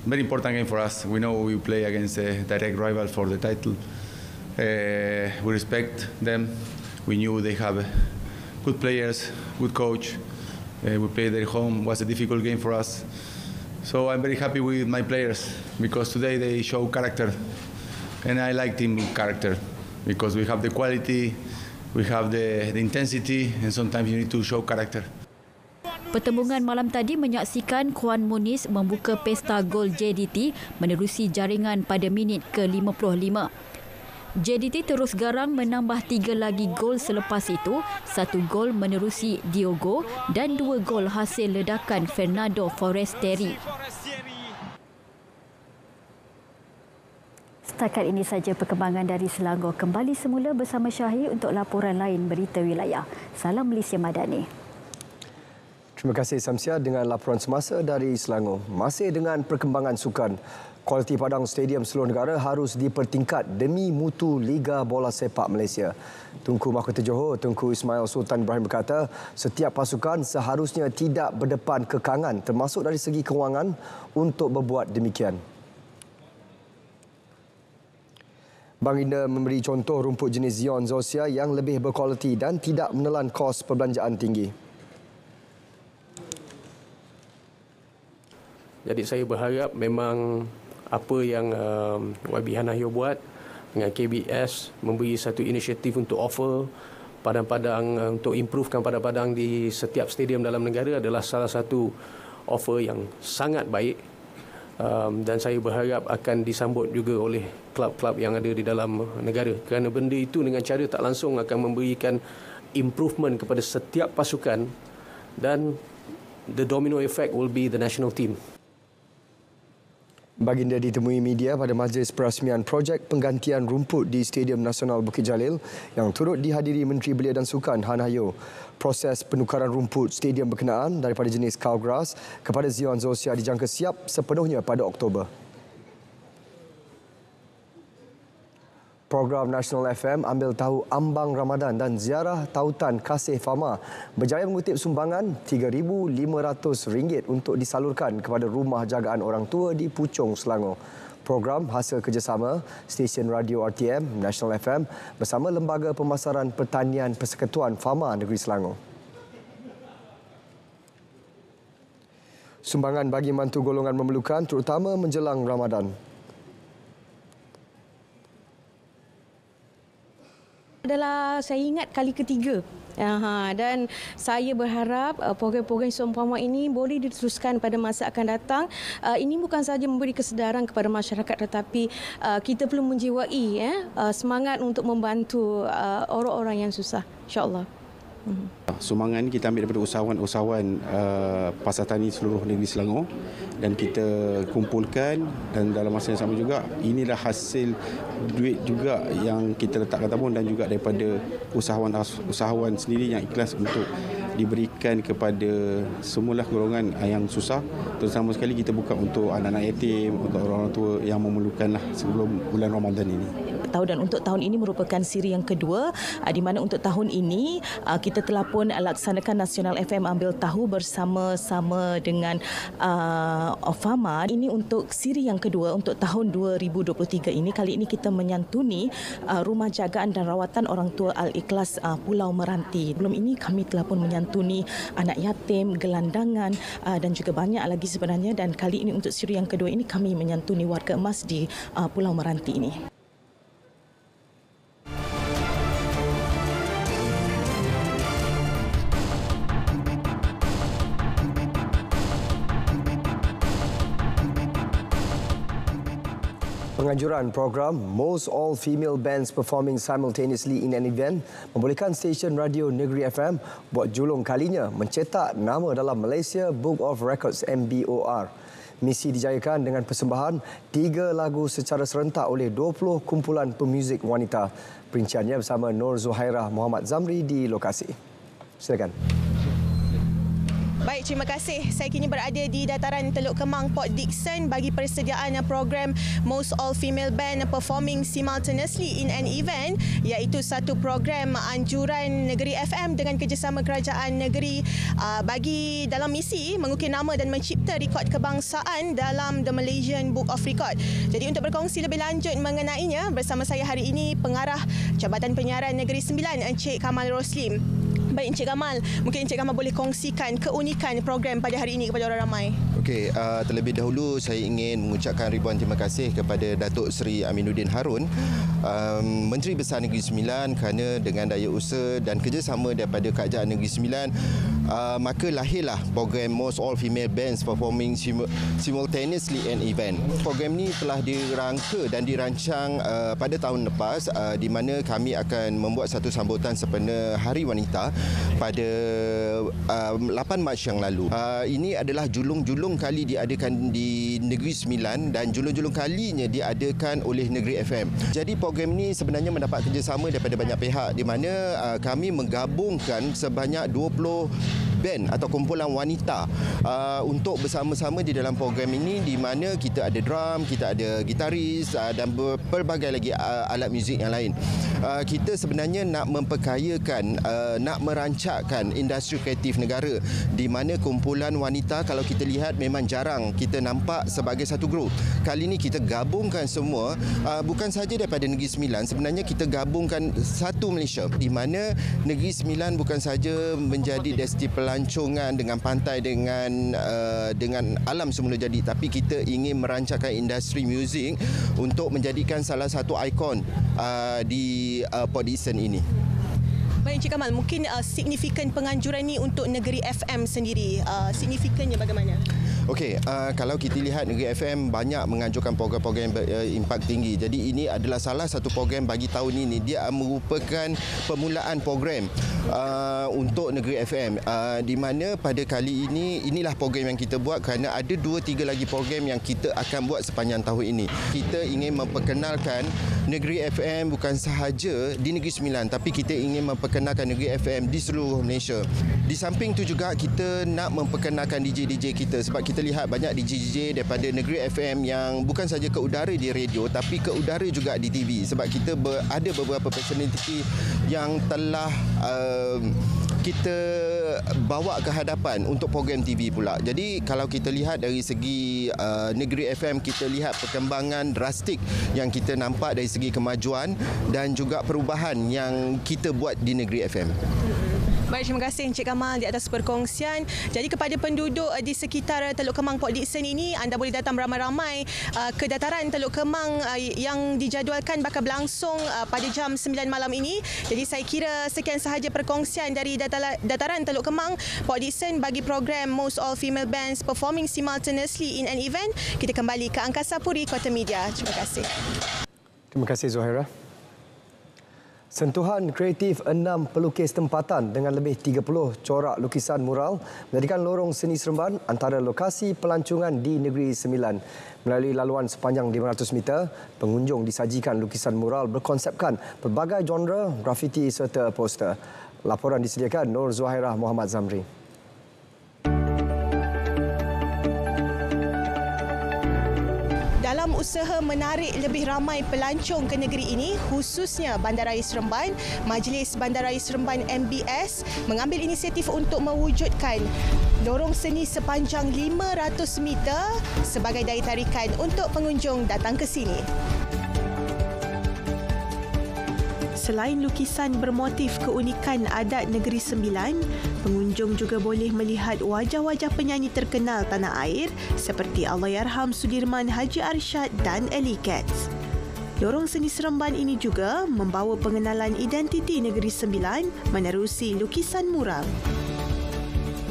very important game for us. We know we play against a direct rival for the title. We respect them. We knew they have good players, good coach. We played at home. It was a difficult game for us. So I'm very happy with my players because today they show character. And I like team character because we have the quality, we have the intensity, and sometimes you need to show character. Pertembungan malam tadi menyaksikan Kuan Muniz membuka pesta gol JDT menerusi jaringan pada minit ke-55. JDT terus garang menambah 3 lagi gol selepas itu, 1 gol menerusi Diogo dan 2 gol hasil ledakan Fernando Forestieri. Setakat ini saja perkembangan dari Selangor. Kembali semula bersama Syahir untuk laporan lain berita wilayah. Salam Malaysia Madani. Terima kasih Samsia dengan laporan semasa dari Selangor. Masih dengan perkembangan sukan, kualiti padang stadium seluruh negara harus dipertingkat demi mutu Liga Bola Sepak Malaysia. Tunku Mahkota Johor, Tunku Ismail Sultan Ibrahim berkata, setiap pasukan seharusnya tidak berdepan kekangan termasuk dari segi kewangan untuk berbuat demikian. Baginda memberi contoh rumput jenis Zion Zosia yang lebih berkualiti dan tidak menelan kos perbelanjaan tinggi. Jadi saya berharap memang apa yang YB Hanayo buat dengan KBS memberi satu inisiatif untuk offer padang-padang untuk improvekan padang-padang di setiap stadium dalam negara adalah salah satu offer yang sangat baik. Dan saya berharap akan disambut juga oleh klub-klub yang ada di dalam negara kerana benda itu dengan cara tak langsung akan memberikan improvement kepada setiap pasukan dan the domino effect will be the national team. Baginda ditemui media pada majlis perasmian projek penggantian rumput di Stadium Nasional Bukit Jalil yang turut dihadiri Menteri Belia dan Sukan Han Hayo. Proses penukaran rumput stadium berkenaan daripada jenis Cowgrass kepada Zion Zosia dijangka siap sepenuhnya pada Oktober. Program Nasional FM ambil tahu ambang Ramadan dan ziarah tautan Kasih Fama berjaya mengutip sumbangan RM3,500 untuk disalurkan kepada rumah jagaan orang tua di Puchong, Selangor. Program hasil kerjasama stesen radio RTM, Nasional FM bersama Lembaga Pemasaran Pertanian Persekutuan Fama Negeri Selangor. Sumbangan bagi mantu golongan memerlukan terutama menjelang Ramadan. adalah saya ingat kali ketiga. Dan saya berharap program-program seumpama ini boleh diteruskan pada masa akan datang. Ini bukan sahaja memberi kesedaran kepada masyarakat, tetapi kita perlu menjiwai semangat untuk membantu orang-orang yang susah, insya-Allah. Sumbangan kita ambil daripada usahawan-usahawan pasar tani seluruh negeri Selangor dan kita kumpulkan, dan dalam masa yang sama juga inilah hasil duit juga yang kita letakkan tabung dan juga daripada usahawan sendiri yang ikhlas untuk diberikan kepada semua golongan yang susah, terutama sekali kita buka untuk anak-anak yatim, untuk orang-orang tua yang memerlukanlah sebelum bulan Ramadan ini. Dan untuk tahun ini merupakan siri yang kedua, di mana untuk tahun ini kita telah pun laksanakan Nasional FM Ambil Tahu bersama-sama dengan Ofama. Ini untuk siri yang kedua untuk tahun 2023 ini. Kali ini kita menyantuni Rumah Jagaan dan Rawatan Orang Tua Al-Ikhlas Pulau Meranti. Sebelum ini kami telah pun menyantuni anak yatim, gelandangan dan juga banyak lagi sebenarnya, dan kali ini untuk siri yang kedua ini kami menyantuni warga emas di Pulau Meranti ini. Penganjuran program Most All-Female Bands Performing Simultaneously in an Event membolehkan stesen radio Negeri FM buat julung kalinya mencetak nama dalam Malaysia Book of Records MBOR. Misi dijayakan dengan persembahan 3 lagu secara serentak oleh 20 kumpulan pemuzik wanita. Perinciannya bersama Nur Zuhairah Muhammad Zamri di lokasi. Silakan. Baik, terima kasih. Saya kini berada di dataran Teluk Kemang, Port Dickson bagi persediaan program Most All-Female Band Performing Simultaneously in an Event, iaitu satu program anjuran Negeri FM dengan kerjasama kerajaan negeri bagi dalam misi mengukir nama dan mencipta rekod kebangsaan dalam The Malaysian Book of Record. Jadi untuk berkongsi lebih lanjut mengenainya, bersama saya hari ini Pengarah Jabatan Penyiaran Negeri Sembilan, Encik Kamal Roslim. Baik, Encik Kamal, mungkin Encik Kamal boleh kongsikan keunikan program pada hari ini kepada orang ramai. Okey, terlebih dahulu saya ingin mengucapkan ribuan terima kasih kepada Datuk Seri Aminuddin Harun, Menteri Besar Negeri Sembilan, kerana dengan daya usaha dan kerjasama daripada Kerajaan Negeri Sembilan, maka lahirlah program Most All Female Bands Performing Simultaneously an Event. Program ini telah dirangka dan dirancang pada tahun lepas, di mana kami akan membuat satu sambutan sempena Hari Wanita pada 8 Mac yang lalu. Ini adalah julung-julung kali diadakan di Negeri Sembilan dan julung-julung kalinya diadakan oleh Negeri FM. Jadi program ini sebenarnya mendapat kerjasama daripada banyak pihak, di mana kami menggabungkan sebanyak 20 band atau kumpulan wanita untuk bersama-sama di dalam program ini, di mana kita ada drum, kita ada gitaris dan pelbagai lagi alat muzik yang lain. Kita sebenarnya nak memperkayakan, nak merancakkan industri kreatif negara, di mana kumpulan wanita kalau kita lihat memang jarang kita nampak sebagai satu grup. Kali ini kita gabungkan semua, bukan sahaja daripada Negeri Sembilan, sebenarnya kita gabungkan satu Malaysia, di mana Negeri Sembilan bukan sahaja menjadi destinasi pelancongan dengan pantai, dengan alam semula jadi, tapi kita ingin merancangkan industri muzik untuk menjadikan salah satu ikon di Port Dickson ini. Baik, Encik Kamal, mungkin signifikan penganjuran ini untuk Negeri FM sendiri, signifikannya bagaimana? Okey, kalau kita lihat Negeri FM banyak menganjurkan program-program impak tinggi. Jadi ini adalah salah satu program bagi tahun ini. Dia merupakan permulaan program untuk Negeri FM, di mana pada kali ini inilah program yang kita buat, kerana ada 2-3 lagi program yang kita akan buat sepanjang tahun ini. Kita ingin memperkenalkan Negeri FM bukan sahaja di Negeri Sembilan, tapi kita ingin memperkenalkan Negeri FM di seluruh Malaysia. Di samping itu juga kita nak memperkenalkan DJ-DJ kita, sebab kita lihat banyak DJ-DJ daripada Negeri FM yang bukan saja ke udara di radio, tapi ke udara juga di TV, sebab kita ada beberapa personality yang telah kita bawa ke hadapan untuk program TV pula. Jadi kalau kita lihat dari segi Negeri FM, kita lihat perkembangan drastik yang kita nampak dari segi kemajuan dan juga perubahan yang kita buat di Negeri FM. Baik, terima kasih Encik Kamal di atas perkongsian. Jadi kepada penduduk di sekitar Teluk Kemang Port Dickson ini, anda boleh datang beramai-ramai ke dataran Teluk Kemang yang dijadualkan bakal berlangsung pada jam 9 malam ini. Jadi saya kira sekian sahaja perkongsian dari dataran Teluk Kemang Port Dickson bagi program Most All Female Bands Performing Simultaneously in an Event. Kita kembali ke Angkasa Puri, Kota Media. Terima kasih. Terima kasih Zuhaira. Sentuhan kreatif 6 pelukis tempatan dengan lebih 30 corak lukisan mural menjadikan lorong seni Seremban antara lokasi pelancongan di Negeri Sembilan. Melalui laluan sepanjang 500 meter, pengunjung disajikan lukisan mural berkonsepkan pelbagai genre, grafiti serta poster. Laporan disediakan Nur Zuhairah Muhammad Zamri. Dalam usaha menarik lebih ramai pelancong ke negeri ini, khususnya Bandaraya Seremban, Majlis Bandaraya Seremban MBS mengambil inisiatif untuk mewujudkan lorong seni sepanjang 500 meter sebagai daya tarikan untuk pengunjung datang ke sini. Selain lukisan bermotif keunikan adat Negeri Sembilan, pengunjung juga boleh melihat wajah-wajah penyanyi terkenal tanah air seperti Allahyarham Sudirman Haji Arsyad dan Ellie Katz. Lorong seni Seremban ini juga membawa pengenalan identiti Negeri Sembilan menerusi lukisan mural.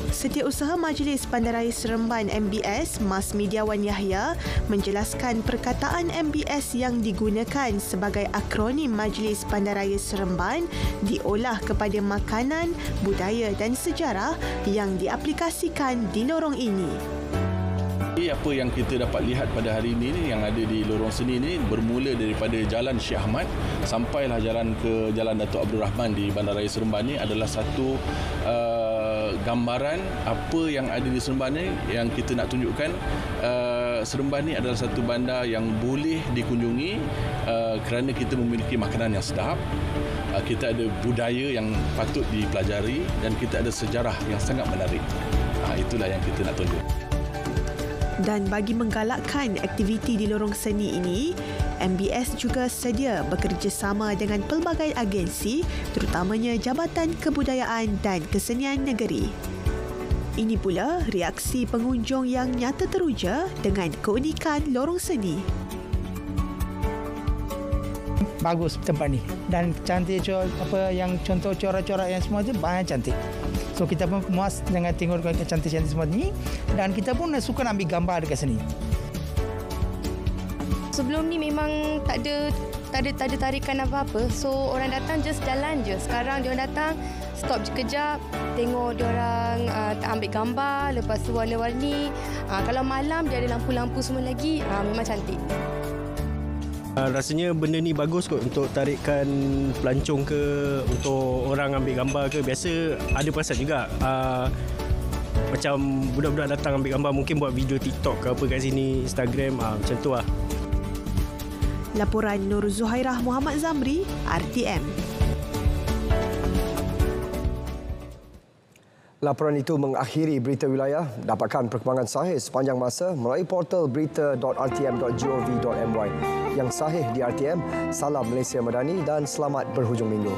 Setiausaha Majlis Bandaraya Seremban MBS, Mas Mediawan Yahya, menjelaskan perkataan MBS yang digunakan sebagai akronim Majlis Bandaraya Seremban diolah kepada makanan, budaya dan sejarah yang diaplikasikan di lorong ini. Apa yang kita dapat lihat pada hari ini yang ada di lorong seni ini bermula daripada Jalan Syekh Ahmad sampailah jalan ke Jalan Datuk Abdul Rahman di Bandaraya Seremban ini adalah satu gambaran apa yang ada di Seremban ini yang kita nak tunjukkan. Seremban ini adalah satu bandar yang boleh dikunjungi kerana kita memiliki makanan yang sedap, kita ada budaya yang patut dipelajari dan kita ada sejarah yang sangat menarik. Itulah yang kita nak tunjuk. Dan bagi menggalakkan aktiviti di lorong seni ini, MBS juga sedia bekerjasama dengan pelbagai agensi, terutamanya Jabatan Kebudayaan dan Kesenian Negeri. Ini pula reaksi pengunjung yang nyata teruja dengan keunikan lorong seni. Bagus tempat ni dan cantik, apa yang contoh corak-corak yang semua tu banyak cantik. So kita pun puas dengan tengok cantik-cantik semua ni dan kita pun suka ambil gambar dekat sini. Sebelum ni memang tak ada tarikan apa-apa. So orang datang just jalan je. Sekarang dia orang datang stop kejap, tengok dia orang ambil gambar, lepas tu warna-warni. Kalau malam dia ada lampu-lampu semua lagi, memang cantik. Rasanya benda ni bagus kot untuk tarikkan pelancong ke, untuk orang ambil gambar ke. Biasa ada perasan juga macam budak-budak datang ambil gambar, mungkin buat video TikTok ke apa kat sini, Instagram, macam tu lah. Laporan Nur Zuhairah Muhammad Zamri, RTM. Laporan itu mengakhiri berita wilayah. Dapatkan perkembangan sahih sepanjang masa melalui portal berita.rtm.gov.my. Yang sahih di RTM, salam Malaysia Madani dan selamat berhujung minggu.